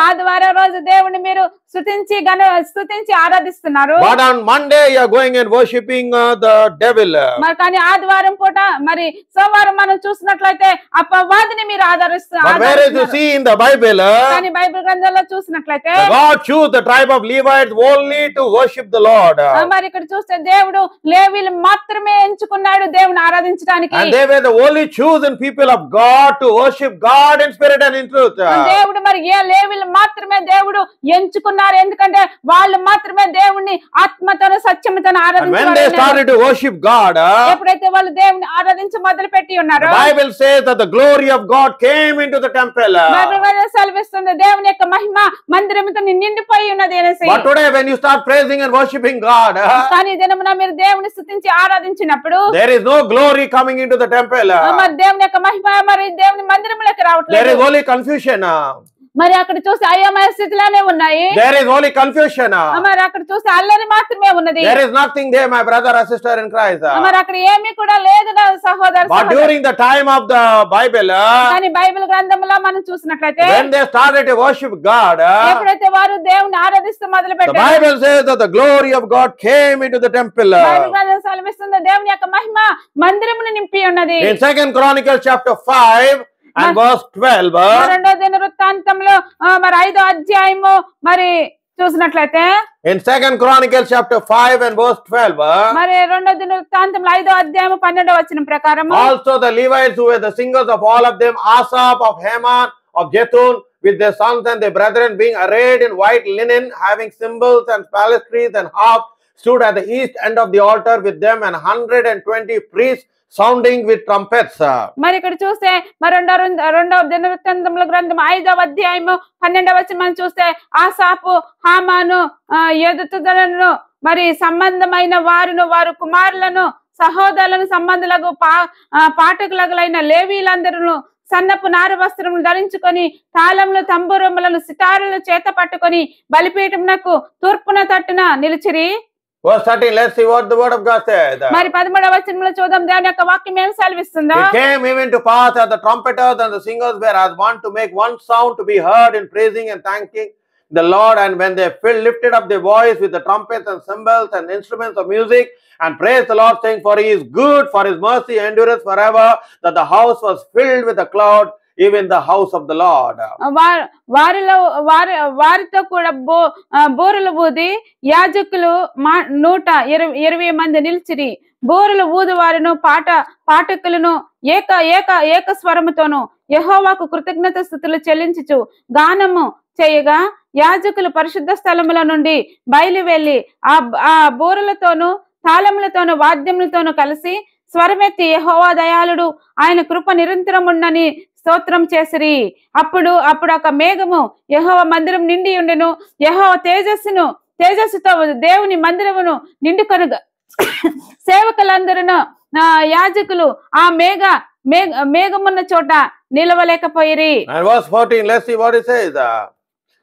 ఆదివారం రోజు దేవుని మీరు స్తుతించి ఆరాధిస్తున్నారు. But on Monday you are going and worshipping the devil. మరి కానీ ఆదివారం పూట మరి సోమవారం మనం చూసినట్లయితే అపవాదిని మీరు ఆరాధిస్తున్నారు. But whereas you see in the Bible, కానీ బైబిల్ గ్రంథంలో చూసినట్లయితే God chose the tribe of Levites only to worship the Lord. మరి ఇక్కడ చూస్తే దేవుడు లేవీలు మాత్రమే ఎంచుకున్నాడు దేవుని ఆరాధించడానికి. And they were the only chosen people of God to worship God in spirit and in truth. దేవుడు మరి లేవీలు మాత్రమే దేవుడు ఎంచుకున్న ఉన్నారు, ఎందుకంటే వాళ్ళు మాత్రమే దేవుణ్ణి ఆత్మతోను సత్యముతోను And when they ఆరాధించారు. started to worship God, ఎప్పుడైతే వాళ్ళు దేవుని ఆరాధించ మొదలు పెట్టి the ఉన్నారో Bible says that the glory of God came into the temple. Bible వచనం సెలవిస్తుంది దేవుని యొక్క మహిమ మందిరముతో నిండిపోయి ఉన్నది అనేసి. But today when you start praising and worshiping God, కానీ ఈ దినమున మీరు దేవుని స్తుతించి ఆరాధించినప్పుడు there is no glory coming into the temple. మరి దేవుని యొక్క మహిమ మరి దేవుని మందిరంలోకి There రావట్లేదు. is only confusion. మరి అక్కడ చూస్తే అయోమయ స్థితిలోనే ఉన్నాయి. There is only confusion. మరి అక్కడ చూస్తే అల్లరి మాత్రమే ఉన్నది. There is nothing there, my brother or sister in Christ. మరి అక్కడ ఏమీ కూడా లేదు నా సహోదర But during the time of the Bible, కానీ బైబిల్ గ్రంథంలో మనం చూసినట్లయితే when they started to worship God, ఎప్పుడైతే వారు దేవుని ఆరాధిస్తూ మొదలు the పెట్టారు, Bible says that the glory of God came into the temple. Bible గ్రంథం సెలవిస్తుంది దేవుని యొక్క మహిమ మందిరమును నింపి ఉన్నది. In 2 Chronicles chapter 5 and verse 12, రెండో దిన వృత్తాంతంలో మరి 5వ అధ్యాయము మరి చూసినట్లయితే in 2 Chronicles chapter 5 and verse 12, మరి రెండో దిన వృత్తాంతంలో 5వ అధ్యాయము 12వ వచనం ప్రకారం also the Levites who were the singers of all of them, Asaph of Heman of Jethun, with their sons and their brethren, being arrayed in white linen, having cymbals and psalteries and harps, stood at the east end of the altar with them, and 120 priests sounding with trumpets. మరి ఇక్కడ చూస్తే మరి రెండవ దినవృత్తాంతముల గ్రంథం 5వ అధ్యాయము 12వ వచనం మనం చూస్తే ఆసాపు, హామాను, యెదుతులను మరి సంబంధమైన వారును వారు కుమారులను సహోదరులను సంబంధులకు పాఠకులైన లేవీలందరూ సన్నపు నార వస్త్రములు ధరించుకొని తాళములు, తంబూరములను, సితారులు చేత పట్టుకొని బలిపీఠమునకు తూర్పున తట్టున నిలిచిరి. Verse 13, let's see what the word of God says. మరి 13వ వచనంలో చూద్దాం దేవుని యొక్క వాక్యం ఏం సెలవిస్తుందో. It came even to pass that the trumpeters and the singers were as one to make one sound to be heard in praising and thanking the Lord. And when they lifted up their voice with the trumpets and cymbals and instruments of music, and praised the Lord, saying, for he is good, for his mercy endureth forever, that the house was filled with a cloud, even the house of the Lord. వారితో కూడా బూరలు ఊది యాజకులు 120 మంది నిలిచిరి. బూరలు ఊదు వారును పాఠకులను ఏక స్వరముతోను యెహోవాకు కృతజ్ఞత స్తుతులు చెల్లించుచు గానము చేయగా యాజకులు పరిశుద్ధ స్థలముల నుండి బయలు వెళ్లి ఆ బూరలతోను తాళములతోను వాద్యములతోను కలిసి స్వరమెత్తి యెహోవా దయాళుడు, ఆయన కృప నిరంతరం ఉండని స్తోత్రం చేసిరి. అప్పుడు ఒక మేఘము యెహోవా మందిరం నిండి ఉండెను. యెహోవా తేజస్సుతో దేవుని మందిరమును నిండుకొనగా సేవకులందరూ యాజకులు ఆ మేఘమున్న చోట నిలవలేకపోయిరి. And verse 14, let's see what it says.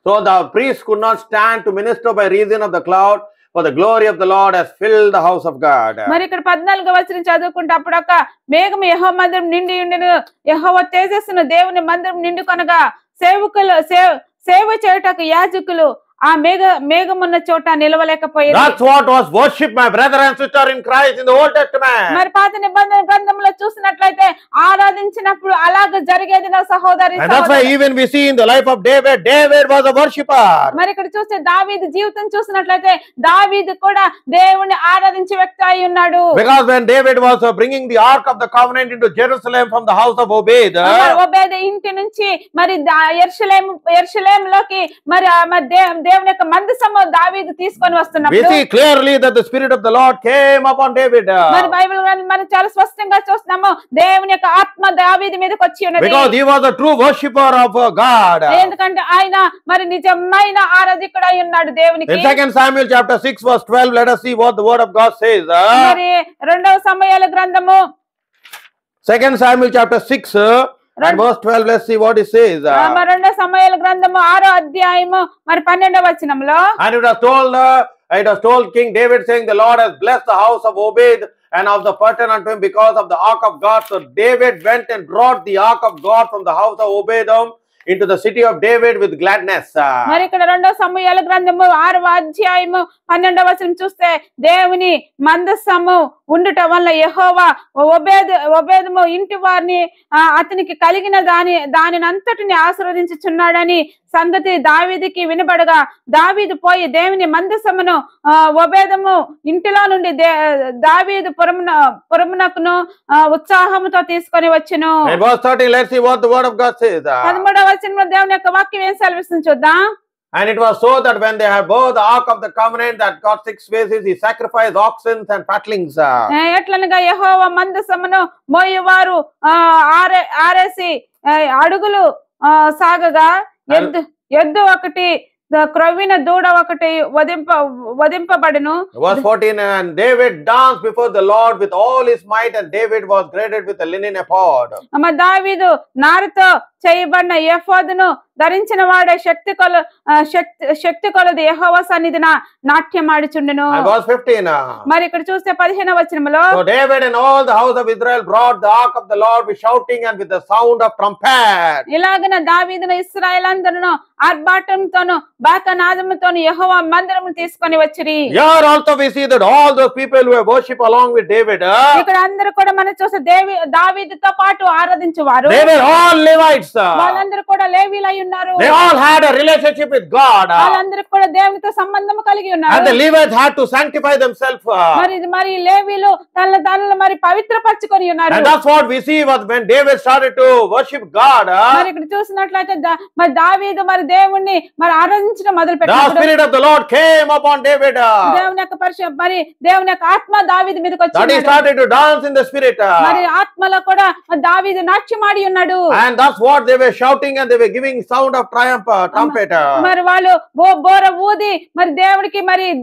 So the priests could not stand to minister by reason of the cloud, for the glory of the Lord has filled the house of God. మరి ఇక్కడ 14వ వచనం చదువుకుంటే అప్పుడు ఒక మేఘము యెహోవా మందిరం నిండి ఉండెను. యెహోవా తేజస్సును దేవుని మందిరం నిండుకొనగా సేవ చేయుటకు యాజకులు ఆ మేఘమున్న చోట నిలవలేకపోయారు. That's what was worship, my brother and sister in Christ, in the Old Testament. మరి పాత నిబంధన గ్రంథంలో చూసినట్లయితే ఆరాధించినప్పుడు అలాగ జరిగేది నా సహోదరి. And that's why even we see in the life of David was a worshipper. మరి ఇక్కడ చూస్తే దావీదు జీవితం చూసినట్లయితే దావీదు కూడా దేవుని ఆరాధించే వ్యక్తి అయి ఉన్నాడు. Because when David was bringing the ark of the covenant into Jerusalem from the house of Obed, ఇంటి నుంచి మరి యెరూషలేములోకి మరి దేవుని యొక్క మందసము దావీదు తీసుకొని వస్తున్నప్పుడు we see clearly that the spirit of the Lord came upon David. మరి బైబిల్ మనం చాలా స్పష్టంగా చూస్తున్నాము దేవుని యొక్క ఆత్మ దావీదు మీదకి వచ్చి ఉన్నది. Because he was a true worshipper of God. ఎందుకంటే ఆయన మరి నిజమైన ఆరాధకుడై ఉన్నాడు దేవునికి. In 2 Samuel chapter 6 verse 12, let us see what the word of God says. మరి రెండవ సమూయేలు గ్రంథము 2 Samuel chapter 6 and verse 12, let's see what it says. మరి రెండవ సమూయేలు గ్రంథము 6వ అధ్యాయము మరి 12వ వచనంలో, and it was told King David, saying, the Lord has blessed the house of Obed and of the curtain unto him because of the ark of God. So David went and brought the ark of God from the house of Obed into the city of David with gladness. మరి ఇక్కడ రెండవ సమూయేలు గ్రంథము 6వ అధ్యాయము 12వ వచనం చూస్తే దేవుని మందసము ఉండుట వల్ల యెహోవా ఒబేదము ఇంటి వారిని అతనికి కలిగిన దానిని అంతటిని ఆశీర్వదించుచున్నాడని సంగతి దావీదుకి వినబడగా దావీదు పోయి దేవుని మందసమును ఒబేదము ఇంటిలో నుండి దావీదు పురమునకును ఉత్సాహముతో తీసుకొని వచ్చెను. 13, let's see what the word of God says. 13వ వచనంలో దేవుని యొక్క వాక్యం ఏం సెలవిస్తుంది చూద్దాం. And it was so that when they had both the ark of the covenant that got 6 faces, he sacrificed oxen and fatlings. ఎట్లనగా యెహోవా మందసమును మోయువారు ఆరేసి అడుగులు సాగగా ఎద్దు ఒకటి క్రొవ్విన దూడ ఒకటి వధింపబడును. Verse 14, and David danced before the Lord with all his might, and David was girded with a linen ephod. దావీదు నారుతో చేయబడిన ఎఫోదును ధరించిన వాడే శక్తి కొలది యెహోవా సన్నిధిన నాట్యమాడుచుండెను. Verse 15. మరి ఇక్కడ చూస్తే 15వ వచనములో, So David and all the house of Israel brought the ark of the Lord with shouting and with the sound of trumpet. ఇలాగన దావీదును ఇశ్రాయేలు అందరును ఆర్భాటంతోను బాకానాదముతోను యెహోవా మందిరమును తీసుకొని వచ్చిరి. Here also we see that all those people who worship along with David, ఇక్కడ అందరూ కూడా మనం చూస్తే దావీదుతో పాటు ఆరాధించువారు they were all Levites. వాళ్ళందరూ కూడా లేవీలై ఉన్నారు. They all had a relationship with God. వాళ్ళందరూ కూడా దేవునితో సంబంధం కలిగి And ఉన్నారు. the Levites had to sanctify themselves. మరి లేవీలు తనను మరి పవిత్రపరచుకొని ఉన్నారు. And that's what we see was when David started to worship God. మరి ఇక్కడ చూసినట్లయితే మరి దావీదు మరి దేవుణ్ణి మరి ఆరాధించడం మొదలు The పెట్టాడు. Spirit of the Lord came upon David. దేవుని యొక్క మరి దేవుని యొక్క ఆత్మ దావీదు మీదకి That he వచ్చింది. started to dance in the Spirit. మరి ఆత్మలో కూడా దావీదు నాట్యమాడి ఉన్నాడు. And that's what they were shouting, and they were giving sound of triumph, trumpet. మరి వాళ్ళు బోర ఊది మరి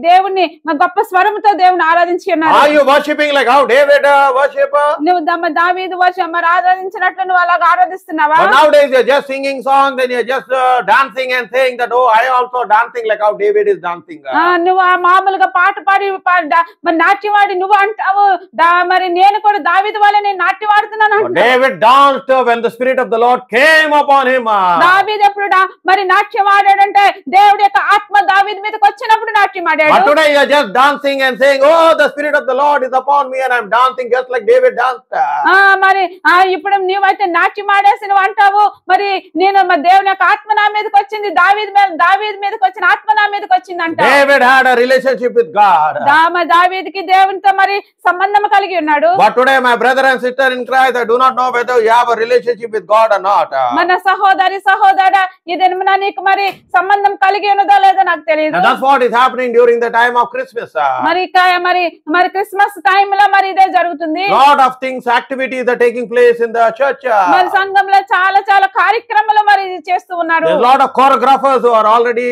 దేవుణ్ణి మరి గొప్ప స్వరముతో దేవుని ఆరాధించి ఉన్నారు. Are you worshiping like how David worship? నువ్వు దావీదు మరి ఆరాధించినట్లు నువ్వు అలాగా ఆరాధిస్తున్నావా? But nowadays you're just singing songs and you're just dancing and saying that, oh, I also dancing like how David is dancing. నువ్వు మామూలుగా పాట పాడి మరి నాట్యవాడి నువ్వు అంటావు మరి నేను కూడా దావీదు వల్ల నేను నాట్యవాడుతున్నాను అంటున్నావు. David danced when the Spirit of the Lord came upon him. దావీదు ఎప్పుడు మరి నాట్యం ఆడాడంటే దేవుడి యొక్క ఆత్మ దావీదు మీదకి వచ్చినప్పుడు నాట్యం ఆడాడు. But today you're just dancing and saying, oh, the Spirit of the Lord is upon me and I'm dancing just like David danced. మరి ఇప్పుడు నువ్వైతే నాట్యం ఆడేసి నువ్వు అంటావు మరి నేను మరి దేవుని యొక్క ఆత్మ నా మీదకి వచ్చింది, దావీదు మీదకి వచ్చిన ఆత్మ నా మీదకి వచ్చింది అంట. David had a relationship with God. దావీదుకి దేవునితో మరి సంబంధం కలిగి ఉన్నాడు. But today my brother and sister in Christ, I do not know whether you have a relationship with God or not. మన సహోదరా ఈ దినమున నీకు మరి సంబంధం కలిగి ఉన్నదో లేదో నాకు తెలియదు. And that's what is happening during the time of Christmas. మరి క్రిస్మస్ టైం లో మరి ఇదే జరుగుతుంది. Lot of things, activities are taking place in the church. మరి సంఘంలో చాలా కార్యక్రమాలు మరి చేస్తూ ఉన్నారు. There's a lot of choreographers who are already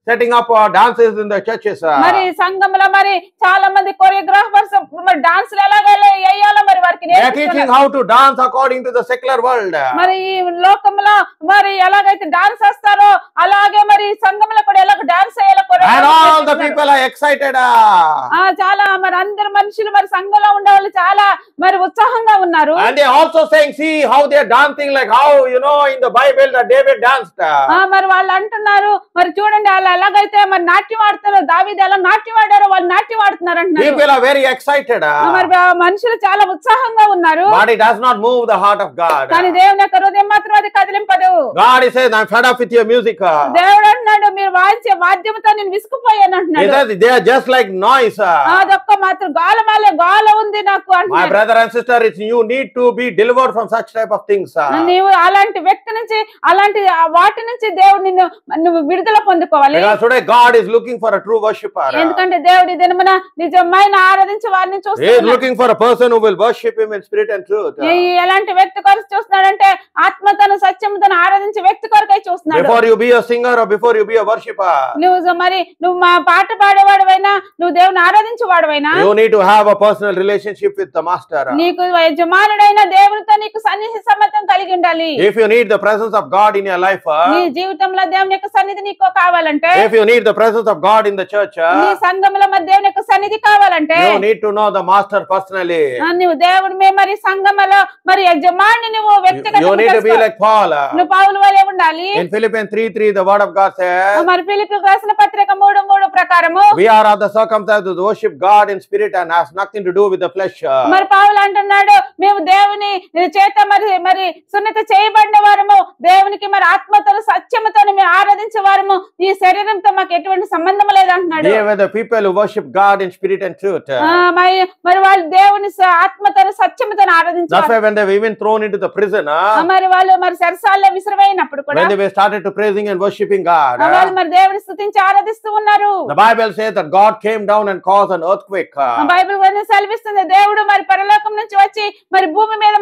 setting up dances in the churches. మరి సంఘంలో మరి చాలా మంది కొరియోగ్రాఫర్స్ మరి డాన్స్లు ఎలాగ వేయాలో మరి వారికి They are teaching how to dance according to the secular world. మరి ఈ లోకంలో మరి ఎలాగైతే డాన్స్ చేస్తారో అలాగే మరి సంఘంలో కూడా ఎలాగ డాన్స్ చేయాలో And all the people are excited. చాలా మరి అందరు మనుషులు మరి సంఘంలో ఉండే వాళ్ళు చాలా మరి ఉత్సాహంగా ఉన్నారు. And they are also saying, see how they are dancing like how in the Bible that David danced. మరి వాళ్ళు అంటున్నారు మరి చూడండి అలా ఎలాగైతే మరి నాట్యం ఆడతారో దావీదు ఎలా నాట్యం ఆడారో వాళ్ళు నాట్యం ఆడుతున్నారు అంటున్నారు. People are very excited. మరి మనుషులు చాలా ఉత్సాహంగా ఉన్నారు. But it does not move the heart of God. కానీ దేవుని యొక్క హృదయం మాత్రం అది కదిలింపదు. God is saying, I'm fed up with your music. దేవుడు అంటున్నాడు మీరు వాయించే వాద్యంతో నేను విసుకుపోయాను అంటున్నాడు. He says they are just like noise. అదొక్క మాత్రం గాల ఉంది నాకు అంటున్నాడు. My brother and sister, you need to be delivered from such type of things. నీవు అలాంటి వ్యక్తి నుంచి అలాంటి వాటి నుంచి దేవుడు నువ్వు విడుదల పొందుకోవాలి. Because today God is looking for a true worshipper. ఎందుకంటే దేవుడి దినమున నిజమైన ఆరాధించే వారిని He is చూస్తున్నాడు. looking for a person who will worship him in spirit and truth. ఎలాంటి వ్యక్తి కొరకు చూస్తున్నాడంటే ఆత్మతోను సత్యముతోను ఆరాధించే వ్యక్తి కొరకై చూస్తున్నాడు. Before you be a singer or before you be a worshipper, నువ్వు మా పాట పాడేవాడువైనా నువ్వు దేవుని ఆరాధించేవాడువైనా you need to have a personal relationship with the master. నీకు యజమానుడైన దేవునితో నీకు సన్నిహిత సంబంధం కలిగి ఉండాలి. If you need the presence of God in your life, నీ జీవితంలో దేవుని యొక్క సన్నిధి నీకు కావాలంటే, if you need the presence of God in the church, నీ సంఘంలో మరి దేవుని యొక్క సన్నిధి కావాలంటే you need to know the master personally. నువ్వు దేవుని మరి సంఘంలో మరి యజమాని నువ్వు You need to be వ్యక్తిగతంగా like Paul. నువ్వు పౌలు వలె ఉండాలి. In Philippians 3:3, the word of God says, మరి ఫిలిప్పీయులకు రాసిన పత్రిక 3:3 ప్రకారము we are of the circumcised who worship God in spirit and has nothing to do with the flesh. మరి పౌలు అంటున్నాడు మేము దేవుని చేత మరి సున్నత చేయబడిన వారము దేవునికి మరి ఆత్మతో సత్యముతో మేము ఆరాధించే వారము ఈ శరీరంతో మాకు ఎటువంటి సంబంధం లేదంటున్నాడు. They were the people who worship God in spirit and truth. మరి వాళ్ళు దేవుని ఆత్మతో సత్యముతో That's ఆరాధించారు. why when they were even thrown into the prison, మరి వాళ్ళు మరి సరసాల్లో విసిరివేయినప్పుడు కూడా when they were started to praising and worshiping God, వాళ్ళు మరి దేవుని స్తుతించి ఆరాధిస్తూ ఉన్నారు. the Bible says that God came down and caused an earthquake. Bible గ్రంథం సెలవిస్తుంది దేవుడు మరి పరలోకం నుంచి వచ్చి మరి భూమి మీద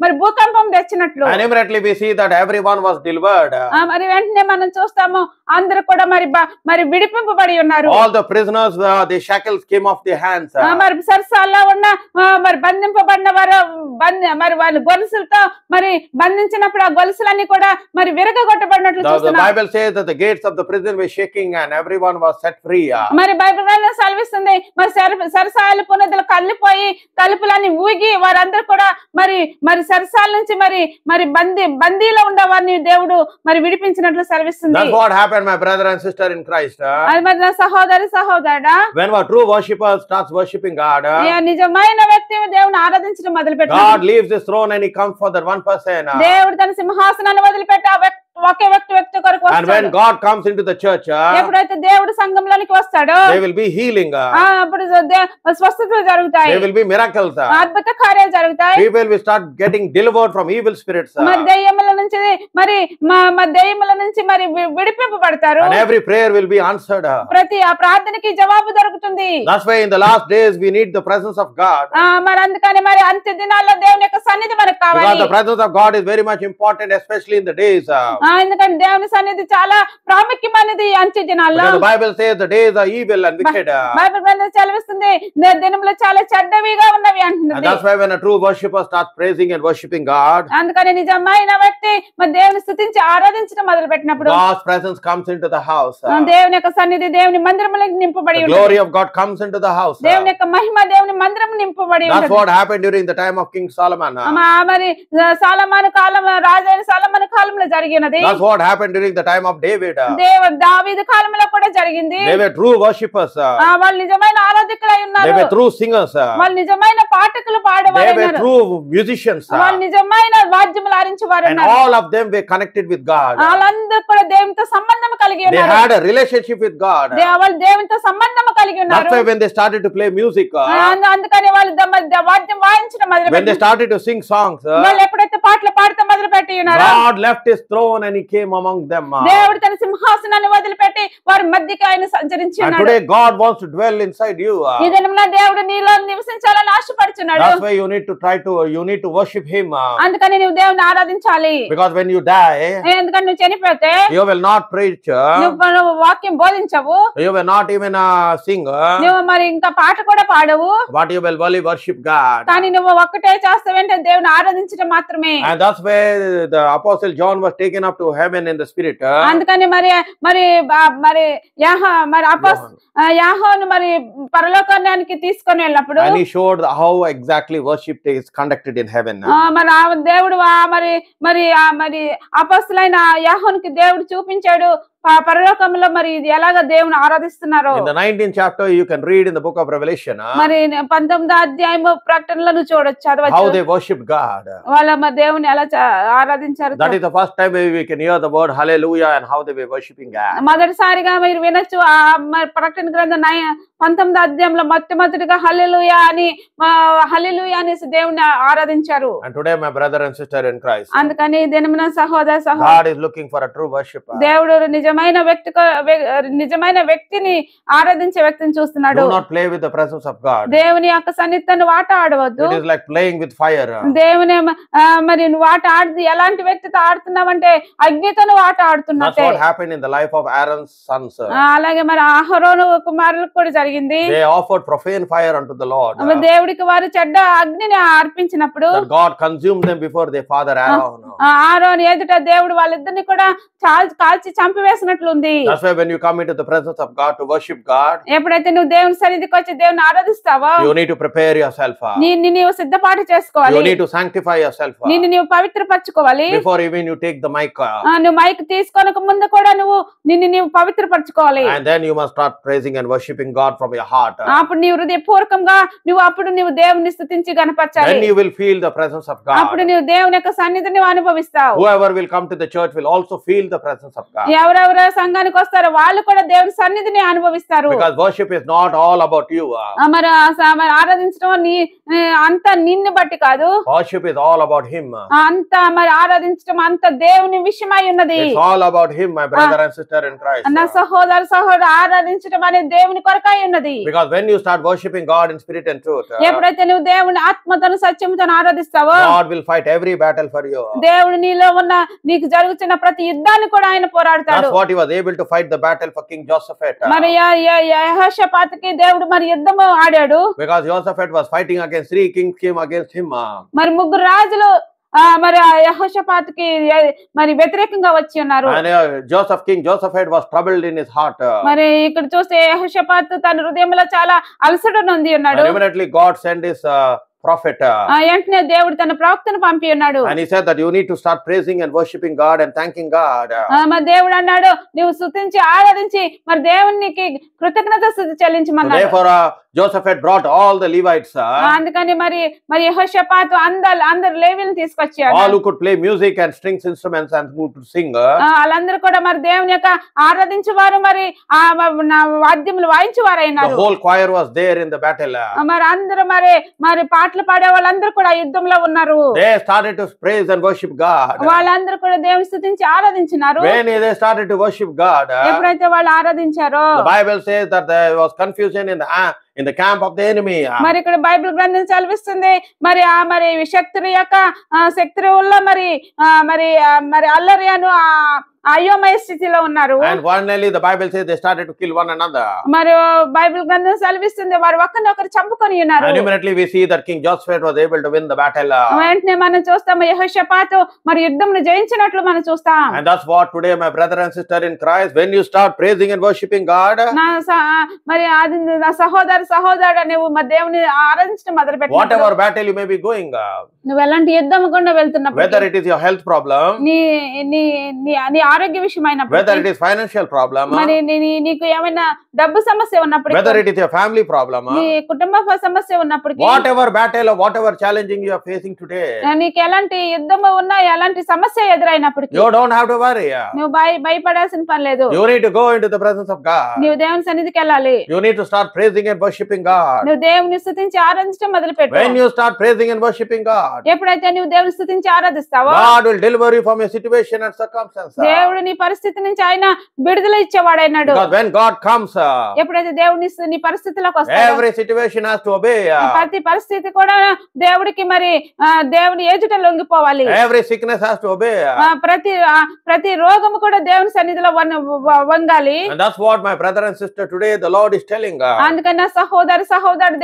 మరి భూకంపం తెచ్చినట్లు. And immediately we see that everyone was delivered. మరి వెంటనే మనం చూస్తాము అందరూ కూడా మరి విడిపింపబడి ఉన్నారు. All the prisoners, the shackles came off their hands. మరి సరసాల్లో ఉన్న మరి బంధింపబడిన వారు మరి వాళ్ళు గొలుసులతో మరి బంధించినప్పుడు ఆ గొలుసులన్నీ కూడా మరి విరగొట్టబడినట్లు The చూస్తున్నాం. Bible says that the gates of the prison were shaking and everyone was set free. మరి బైబిల్ గ్రంథం సెలవిస్తుంది మరి సరసాల పునాదులు కళ్ళిపోయి తలుపులన్నీ ఊగి వారందరూ కూడా మరి సరసాల నుంచి మరి బందీలో ఉండే వారిని దేవుడు మరి విడిపించినట్లు సెలవిస్తుంది. That's what happened, my brother and sister in Christ. అది మరి నా సహోదరుడా, When our true worshipper starts worshiping God, నిజమైన వ్యక్తి దేవుని ఆరాధించడం మొదలుపెట్టాడు. God leaves his throne and he comes for that one person. దేవుడు తన సింహాసనాన్ని వదిలిపెట్టి ఒకే వ్యక్తి కొరకు And when వస్తాడు. God comes into the church, ఎప్పుడైతే దేవుడు సంఘంలోనికి వస్తాడో there will be healing. అప్పుడు స్వస్థతలు జరుగుతాయి, There will be miracles. అద్భుత కార్యాలు జరుగుతాయి. People will start getting delivered from evil spirits. మరి దెయ్యముల నుంచి దెయ్యముల నుంచి మరి విడిపింపబడతారు. And every prayer will be answered. ప్రతి ఆ ప్రార్థనకి జవాబు దొరుకుతుంది. That's why in the last days we need the presence of God. మరి అందుకని మరి అంత్య దినాల్లో దేవుని యొక్క సన్నిధి మనకు Because కావాలి. the presence of God is very much important, especially in the days. ఎందుకంటే దేవుని సన్నిధి చాలా ప్రాముఖ్యమైనది ఈ అంత్య దినాల్లో. Because the Bible says the days are evil and wicked. Bible గ్రంథం సెలవిస్తుంది దినములు చాలా చెడ్డవిగా ఉన్నవి And అంటున్నది. that's why when a true worshipper starts praising and worshiping God, అందుకని నిజమైన వ్యక్తి మరి దేవుని స్తుతించి ఆరాధించడం మొదలు పెట్టినప్పుడు God's presence comes into the house. దేవుని యొక్క సన్నిధి దేవుని మందిరములకు నింపబడి The ఉంటుంది. glory of God comes into the house. దేవుని యొక్క మహిమ దేవుని మందిరం నింపబడి That's ఉంటుంది. what happened during the time of King Solomon. మరి సాలమాను కాలం రాజైన సాలమాను కాలంలో జరిగినది. That's what happened during the time of David. దావీదు కాలంలో కూడా జరిగింది. They were true worshippers. వాళ్ళు నిజమైన ఆరాధకులై They ఉన్నారు. were true singers. వాళ్ళు నిజమైన పాటకులు They పాడేవారు were ఉన్నారు. true musicians. వాళ్ళు నిజమైన వాద్యములు ఆడించేవారు And ఉన్నారు. all of them were connected with God. వాళ్ళందరూ కూడా దేవునితో సంబంధం కలిగి They ఉన్నారు. had a relationship with God. వాళ్ళు దేవునితో సంబంధం కలిగి That's ఉన్నారు. why when they started to play music, అందుకని వాళ్ళు వాద్యం వాయించడం మొదలు when they started to sing songs, వాళ్ళు ఎప్పుడైతే పాటలు పాడటం మొదలు పెట్టి ఉన్నారో God left his throne and he came among them. దేవుడు తన సింహాసనాన్ని వదిలిపెట్టి వారి మధ్యకి ఆయన సంచరించి And ఉన్నాడు. today God wants to dwell inside you. ఈ దినమున దేవుడు నీలో నివసించాలని ఆశపడుచున్నాడు. That's why you need to worship him. అందుకని నువ్వు దేవుని ఆరాధించాలి. Because when you die, ఎందుకంని నువ్వు చనిపోతే you will not preach, నువ్వు వాక్యం బోధించవు, you will not even sing, నువ్వు మరి ఇంకా పాట కూడా పాడవు, but you will only worship God. కానీ నువ్వు ఒక్కటే చేస్తావేంటే దేవుని ఆరాధించడం మాత్రమే. And that's where the Apostle John was taken up to heaven in the spirit. అందుకని మరి యాహోను మరి పరలోకానికి తీసుకొని వెళ్ళినప్పుడు And he showed how exactly worship is conducted in heaven. మరి దేవుడు మరి అపొస్తలులైన యాహోనుకి దేవుడు చూపించాడు పరలోకంలో మరి ఇది ఎలాగ దేవుని ఆరాధిస్తున్నారో. In the 19th chapter you can read in the book of Revelation మరి 19వ అధ్యాయము ప్రకటనలో నువ్వు చూడొచ్చు, how చదవచ్చు. they worship God. వాళ్ళ మరి దేవుని ఎలా ఆరాధించారు. That is the first time we can hear the word hallelujah and how they were worshiping God. మొదటిసారిగా మీరు వినొచ్చు మరి ప్రకటన గ్రంథం 19వ అధ్యాయంలో మొట్టమొదటిగా హల్లెలూయా అనేసి దేవుని ఆరాధించారు. And today my brother and sister in Christ, అందుకని దినమున సహోదర God is looking for a true worshipper. దేవుడు నిజమైన వ్యక్తిని ఆరాధించే వ్యక్తిని చూస్తున్నాడు. Do not play with the presence of God. దేవుని యొక్క సన్నిధిని ఆట ఆడవద్దు. It is like playing with fire. దేవుని మరి నువ్వు ఆట ఆడి ఎలాంటి వ్యక్తితో ఆడుతున్నావంటే అగ్నితో నువ్వు ఆట That's ఆడుతున్నట్టే. what happened in the life of Aaron's sons. అలాగే మరి అహరోను కుమారులకు కూడా జరిగింది. They offered profane fire unto the Lord. దేవుడికి వారు చెడ్డ అగ్నిని అర్పించినప్పుడు That God consumed them before their father Aaron. ఆరోను ఎదుట దేవుడు వాళ్ళిద్దరిని కూడా కాల్చి చంపివేసినట్లుంది. That's why when you come into the presence of God to worship God, ఎప్పుడైతే నువ్వు దేవుని సన్నిధికి వచ్చి దేవుని ఆరాధిస్తావో you need to prepare yourself. నీవు సిద్ధపాటు చేసుకోవాలి. You need to sanctify yourself నీవు పవిత్రపరచుకోవాలి. before even you take the mic. నువ్వు మైక్ తీసుకోనక ముందు కూడా నీవు పవిత్రపరచుకోవాలి. And then you must start praising and worshiping God from your heart. అప్పుడు నీవు హృదయపూర్వకంగా నువ్వు దేవుని స్తుతించి గణపరచాలి. Then you will feel the presence of God. అప్పుడు నీవు దేవుని యొక్క సన్నిధిని అనుభవిస్తావు. Whoever will come to the church will also feel the presence of God. ఎవరెవరు సంఘానికి వస్తారో వాళ్ళు కూడా దేవుని సన్నిధిని అనుభవిస్తారు. Because worship is not all about you. మరి మరి ఆరాధించడం అంత నిన్ను బట్టి కాదు. Worship is all about Him. అంత మరి ఆరాధించడం అంత దేవుని విషయమై ఉన్నది. It's all about Him, my brother and sister in Christ. నా సహోదరు ఆరాధించడం అనేది దేవుని కొరకై ఉన్నది. Because when you start worshiping God in spirit and truth, ఎప్పుడైతే నువ్వు దేవుని ఆత్మతోను సత్యముతోను ఆరాధిస్తావో God will fight every battle for you. దేవుడు నీలో ఉన్న నీకు జరుగుతున్న ప్రతి యుద్ధాన్ని కూడా ఆయన పోరాడతాడు. That's what he was able to fight the battle for King Jehoshaphat. మరి యెహోషాపాతుకి దేవుడు మరి యుద్ధం ఆడాడు. Because Jehoshaphat was fighting against 3 kings came against him. మరి 3 రాజులు మరి యెహోషాపాతుకి మరి వ్యతిరేకంగా వచ్చి ఉన్నారు. And King Jehoshaphat was troubled in his heart. మరి ఇక్కడ చూస్తే యెహోషాపాతు తన హృదయంలో చాలా అలసట నొంది ఉన్నాడు. Immediately God sent his prophet. వెంటనే దేవుడు తన ప్రవక్తను పంపి ఉన్నాడు. And he said that you need to start praising and worshiping God and thanking God. మరి దేవుడు అన్నాడు నువ్వు స్తుతించి ఆరాధించి మరి దేవునికి కృతజ్ఞతాస్తుతి చెల్లించమన్నాడు. Therefore Jehoshaphat brought all the Levites. అందుకని మరి యెహోషాపాతు అందరు లేవీయులను తీసుకొచ్చాడు. All who could play music and strings instruments and who could sing. వాళ్ళందరూ కూడా మరి దేవుని యొక్క ఆరాధించేవారు మరి వాద్యములు వాయించేవారైనారు. The whole choir was there in the battle. మరి అందరూ మరి పాటలు పాడే వాళ్ళందరూ కూడా యుద్ధంలో ఉన్నారు. They started to praise and worship God. వాళ్ళందరూ కూడా దేవుని స్తుతించి ఆరాధించినారు. When they started to worship God, ఎప్పుడైతే వాళ్ళు ఆరాధించారో the Bible says that there was confusion in the camp of the enemy. మరి ఇక్కడ బైబిల్ గ్రంథం చదివిస్తుంది మరి శక్తుల యొక్క శక్తుల్లో మరి అల్లరియను అయోమయ స్థితిలో ఉన్నారు. And finally the Bible says they started to kill one another. మరి బైబిల్ గ్రంథం చదివిస్తుంది వారు ఒకరినొకరు చంపుకొని ఉన్నారు. And immediately we see that King Jehoshaphat was able to win the battle. వెంటనే మనం చూస్తాం యెహోషాపాతు మరి యుద్ధంను జయించినట్లు మనం చూస్తాం. And that's what today my brother and sister in Christ, when you start praising and worshiping God, మరి అది నా సహోదరుడు నువ్వు మరి దేవుని ఆరాధించడం మొదలుపెట్టు. whatever battle you may be going, నువ్వు ఎలాంటి యుద్ధం గుండా వెళ్తున్నప్పుడు, whether it is your health problem, నీ ఆరోగ్య విషయమైనప్పుడు, whether it is financial problem, మరి నీకు ఏమైనా డబ్బు సమస్య ఉన్నప్పుడు, whether it is your family problem, నీ కుటుంబ సమస్య ఉన్నప్పుడు, whatever battle or whatever challenging you are facing today, నీకు ఎలాంటి యుద్ధము ఉన్నా ఎలాంటి సమస్య ఎదురైనప్పుడు you don't have to worry. నువ్వు భయపడాల్సిన పని లేదు. You need to go into the presence of God. నువ్వు దేవుని సన్నిధికి వెళ్ళాలి. You need to start praising and worshiping God. నువ్వు దేవుని స్తుతించి ఆరాధించడం మొదలుపెట్టు. When you start praising and worshiping God, ఎప్పుడైతే నువ్వు దేవుని స్తుతించి ఆరాధిస్తావో God will deliver you from your situation and circumstances. దేవుడు నీ పరిస్థితి నుంచి ఆయన విడుదల ఇచ్చేవాడైనాడు. Because when God comes, ఎప్పుడైతే దేవుని నీ పరిస్థితిలోకి వస్తాడో every situation has to obey. ప్రతి పరిస్థితి కూడా దేవుడికి మరి దేవుని ఎదుట లొంగిపోవాలి. Every sickness has to obey. ప్రతి రోగము కూడా దేవుని సన్నిధిలో వంగాలి. And that's what my brother and sister today the Lord is telling. అందుకని నా సహోదరు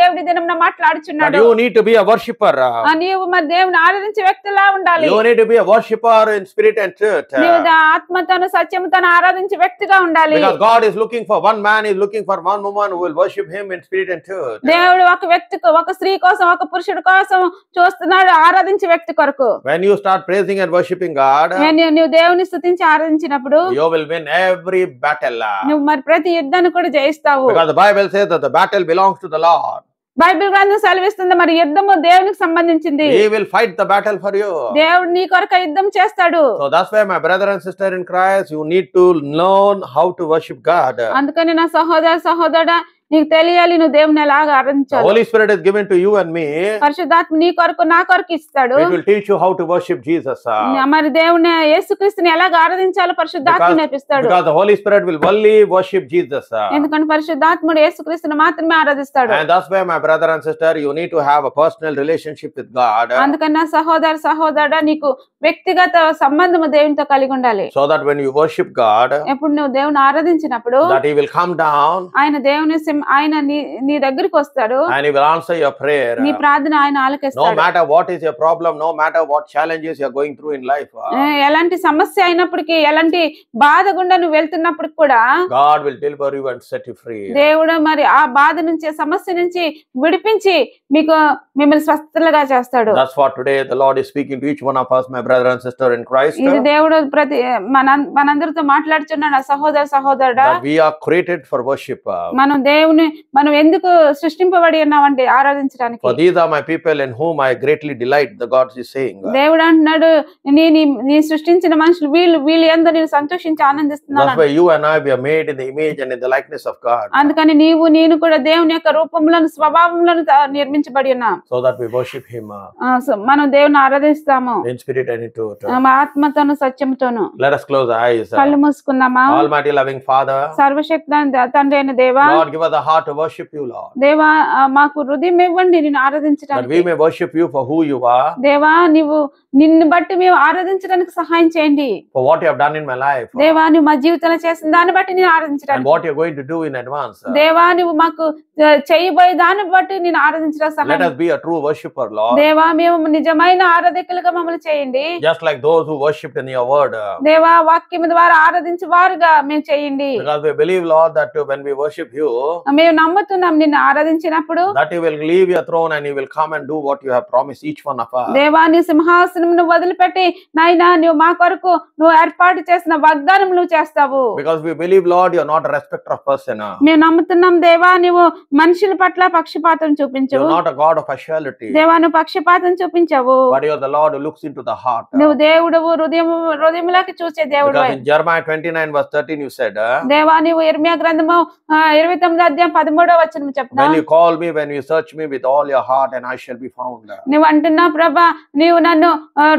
దేవుడి దినమున మాట్లాడుచున్నాడు. You need to be a worshipper. నీవు మరి దేవుని ఆరాధించే వ్యక్తిలా ఉండాలి. You need to be a worshipper in spirit and truth. నీవు ఆత్మతోను సత్యముతోను ఆరాధించే వ్యక్తిగా ఉండాలి. Because God is looking for one man, is looking for one woman who will worship him in spirit and truth. దేవుడు ఒక వ్యక్తికి, ఒక స్త్రీ కోసం, ఒక పురుషుడి కోసం చూస్తున్నాడు ఆరాధించే వ్యక్తి కొరకు. When you start praising and worshiping God, నువ్వు దేవుని స్తుతించి ఆరాధించినప్పుడు you will win every battle. నువ్వు మరి ప్రతి యుద్ధాన్ని కూడా జయిస్తావు. Because the Bible says that the battle belongs to the Lord. Bible గ్రంథం సెలవిస్తుంది మరి యుద్ధము దేవునికి సంబంధించింది. He will fight the battle for you. దేవుడు నీ కొరకు యుద్ధం చేస్తాడు. So that's why my brother and sister in Christ, you need to learn how to worship God. అందుకని నా సహోదరుడా నీకు తెలియాలి నువ్వు దేవుని ఎలాగా ఆరాధించాలి. Holy Spirit is given to you and me. పరిశుద్ధాత్మ నీ కొరకు నా కొరకు ఇస్తాడు. It will teach you how to worship Jesus. మరి దేవుని యేసుక్రీస్తుని ఎలాగా ఆరాధించాలో పరిశుద్ధాత్మ నేర్పిస్తాడు. Because the Holy Spirit will only worship Jesus. ఎందుకంటే పరిశుద్ధాత్ముడు యేసుక్రీస్తుని మాత్రమే ఆరాధిస్తాడు. And that's why my brother and sister, you need to have a personal relationship with God. అందుకని నా సహోదరుడా నీకు వ్యక్తిగత సంబంధము దేవునితో కలిగి ఉండాలి. So that when you worship God, ఎప్పుడు నువ్వు దేవుని ఆరాధించినప్పుడు that He will come down. ఆయన నీ దగ్గరికి వస్తాడు. And He will answer your prayer. నీ ప్రార్థన ఆయన ఆలకిస్తాడు. No matter what is your problem, no matter what challenges you are going through in life. ఎలాంటి సమస్య అయినప్పటికీ, ఎలాంటి బాధ గుండా నువ్వు వెళ్తున్నప్పటికి కూడా God will deliver you and set you free. దేవుడు మరి ఆ బాధ నుంచి, సమస్య నుంచి విడిపించి మిమ్మల్ని స్వస్థలుగా చేస్తాడు. That's what today the Lord is speaking to each one of us, my brother and sister in Christ. ఇది దేవుడు మనందరితో మాట్లాడుతున్నాడు సహోదరుడా. We are created for worship. మనం దేవుని మనం ఎందుకు సృష్టింపబడి ఉన్నామంటే ఆరాధించడానికి. For these are my people in whom I greatly delight, the God is saying. దేవుడు అంటున్నాడు, నీ సృష్టించిన మనుషులు వీళ్ళు యందు నేను సంతోషించి ఆనందిస్తున్నాను. That's why you and I, we are made in the image and in the likeness of God. అందుకని నీవు నేను కూడా దేవుని యొక్క రూపంలోను స్వభావంలోను నిర్మించబడి ఉన్నాం. So that we worship him. మనం దేవుని ఆరాధిస్తాము In spirit and in truth. ఆత్మతోను సత్యముతోను. Let us close our eyes. కళ్ళు మూసుకుందామా. Almighty loving Father, సర్వశక్తుడైన తండ్రి అయిన దేవా, Lord, give us a heart to worship you, Lord. దేవా మాకు హృదయం ఇవ్వండి నిన్ను That ఆరాధించడానికి. we may worship you for who you are, దేవా నిన్ను బట్టి మేము ఆరాధించడానికి సహాయం చేయండి. for what you have done in my life, దేవా నువ్వు మా జీవితంలో చేసిన దాన్ని బట్టి నేను and ఆరాధించడానికి. what you're going to do in advance. దేవా నువ్వు మాకు చేయబోయే దాన్ని బట్టి నేను ఆరాధించడానికి Let సహాయం. us be a true worshipper, Lord. దేవా మేము నిజమైన ఆరాధకులుగా మమ్మల్ని చేయండి. Just like those who worshipped in your word. దేవా వాక్యం ద్వారా ఆరాధించే వారుగా మేము చేయండి. Because we believe, Lord, that when we worship you, మేము నమ్ముతున్నాం నిన్ను ఆరాధించినప్పుడు that you will leave your throne and you will come and do what you have promised each one of us. దేవా నీ సింహాసనం నువ్వు వదిలిపెట్టి నాయనా నువ్వు మా కొరకు నువ్వు ఏర్పాటు చేసిన వాగ్దానం నువ్వు చేస్తావు. Because we believe, Lord, you are not a respecter of person. మేము నమ్ముతున్నాం దేవా నువ్వు మనుషుల పట్ల పక్షపాతం You చూపించవు. are not a God of partiality, దేవా నువ్వు పక్షపాతం చూపించవు. but you are the Lord who looks into the heart. నువ్వు దేవుడవు హృదయంలోకి చూసే దేవుడు. Because in Jeremiah 29 verse 13 you said, దేవా నీవు ఇర్మియా గ్రంథము 29:13 చెప్తా. when you call me, when you search me with all your heart, and I shall be found. నువ్వు అంటున్నావు ప్రభా నీవు నన్ను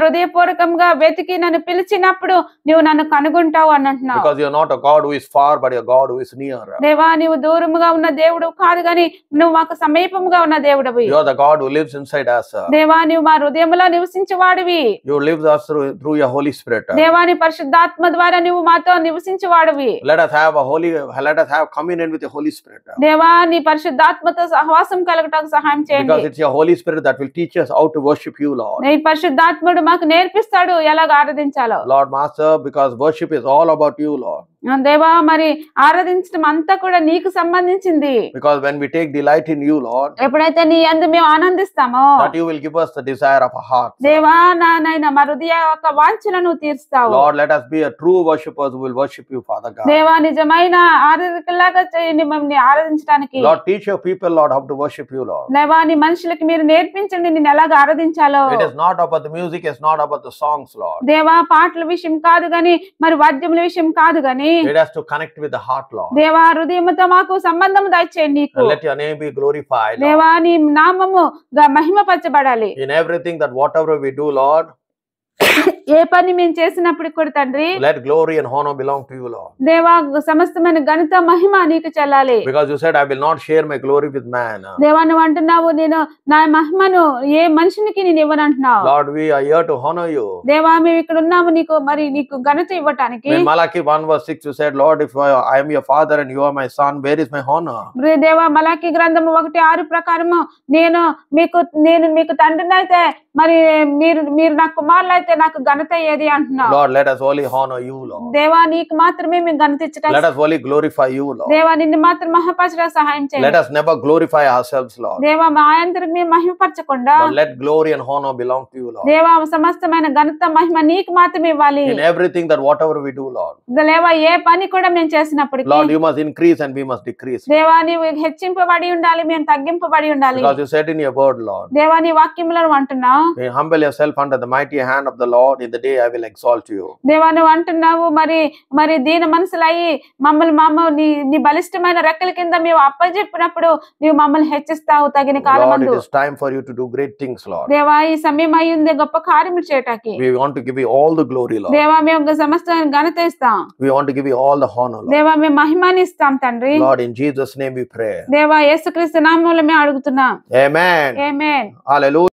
హృదయపూర్వకంగా వెతికి నన్ను పిలిచినప్పుడు నువ్వు నన్ను కనుగొంటావు అని అంటున్నావు. Because you are not a God who is far, but you are God who is near. దేవా నీవు దూరముగా ఉన్న దేవుడు కాదు గాని నువ్వు మాకు సమీపముగా ఉన్న దేవుడివి. You are the God who lives inside us. దేవా నీవు మా హృదయములో నివసించేవాడివి. You live us through your Holy Spirit. దేవా నీ పరిశుద్ధాత్మ ద్వారా నువ్వు మాతో నివసించేవాడివి. Let us have communion with the Holy Spirit. దేవా నీ పరిశుద్ధాత్మతో సహవాసం కలగటానికి సహాయం చేయండి. Because it's your Holy Spirit that will teach us how to worship you, Lord. నీ పరిశుద్ధాత్ముడు మాకు నేర్పిస్తాడు ఎలాగ ఆరాధించాలో. Lord Master, because worship is all about you, Lord. దేవా మరి ఆరాధించడం అంతా కూడా నీకు సంబంధించింది. Because when we take delight in you, Lord, ఎప్పుడైతే నీ యందు మేము ఆనందిస్తామో that you will give us the desire of our heart. దేవా నాయనా మా హృదయ యొక్క వాంఛలను తీరుస్తావు. Lord, let us be a true worshippers who will worship you, Father God. దేవా నిజమైన ఆరాధకులాగా చేయండి మమ్మల్ని ఆరాధించడానికి. Lord, teach your people, Lord, how to worship you, Lord. దేవా నీ మనుషులకి మీరు నేర్పించండి నిన్ను ఎలాగ ఆరాధించాలో. It is not about the music, it's not about the songs, Lord. దేవా పాటల విషయం కాదు గాని మరి వాద్యముల విషయం కాదు గాని It has to connect with the heart, Lord. దేవా హృదయముతో మాకు సంబంధం దయచేయండి నీకు. And let your name be glorified, Lord. దేవా నీ నామము మహిమపరచబడాలి. In everything that whatever we do, Lord, ఏ పని మేము చేసినప్పుడు కూడా తండ్రి let glory and honor belong to you, Lord. దేవా సమస్తమైన ఘనత మహిమ నీకు చెల్లాలి. Because you said, I will not share my glory with man. దేవా నువ్వు అంటున్నావు నేను నా మహిమను ఏ మనుషునికి నేను ఇవ్వనంటున్నావు. Lord, we are here to honor you. దేవా మేము ఇక్కడ ఉన్నాము నీకు ఘనత ఇవ్వటానికి. In Malachi 1 verse 6 you said, Lord, if I am your father and you are my son, where is my honor? దేవా మలాకి గ్రంథము 1:6 ప్రకారము నేను మీకు తండ్రిని అయితే మరి మీరు నా కుమారులు అయితే నాకు ఘనత ఏది అంటున్నావు. Lord, let us only honor you, Lord. దేవా నీకు మాత్రమే మేము ఘనత ఇచ్చటానికి. Let us only glorify you, Lord. దేవా నిన్ను మాత్రం మహిమపరచడానికి సహాయం చేయండి. Let us never glorify ourselves, Lord. దేవా మా యంత్రం మేము మహిమపరచకుండా But let glory and honor belong to you, Lord. దేవా సమస్తమైన ఘనత మహిమ నీకు మాత్రమే ఇవ్వాలి. In everything that whatever we do, Lord. దేవా ఏ పని కూడా మేము చేసినప్పటికీ Lord, you must increase and we must decrease. దేవా నీవు హెచ్చింపబడి ఉండాలి మేము తగ్గింపబడి ఉండాలి. Because you said in your word, Lord, దేవా నీ వాక్యములో అంటున్నావు humble yourself under the mighty hand of the Lord. In the day I will exalt you. దేవా నువ్వు అంటున్నావు మరి దీన మనసులయ్యి మమ్మల్ని నీ బలిష్టమైన రెక్కల కింద మేము అప్పజెప్పినప్పుడు నీవు మమ్మల్ని హెచ్చిస్తావు తగిన Lord, కాలమందు. it is time for you to do great things, Lord. దేవా ఈ సమయం అయ్యింది గొప్ప కార్యములు చేయటానికి. We want to give you all the glory, Lord. దేవా మేము సమస్త ఘనత ఇస్తాం. We want to give you all the honor, Lord. దేవా మేము మహిమని ఇస్తాం తండ్రి. Lord, in Jesus' name we pray. దేవా యేసుక్రీస్తు నామములో మేము అడుగుతున్నాం. Amen. ఆమేన్. Hallelujah.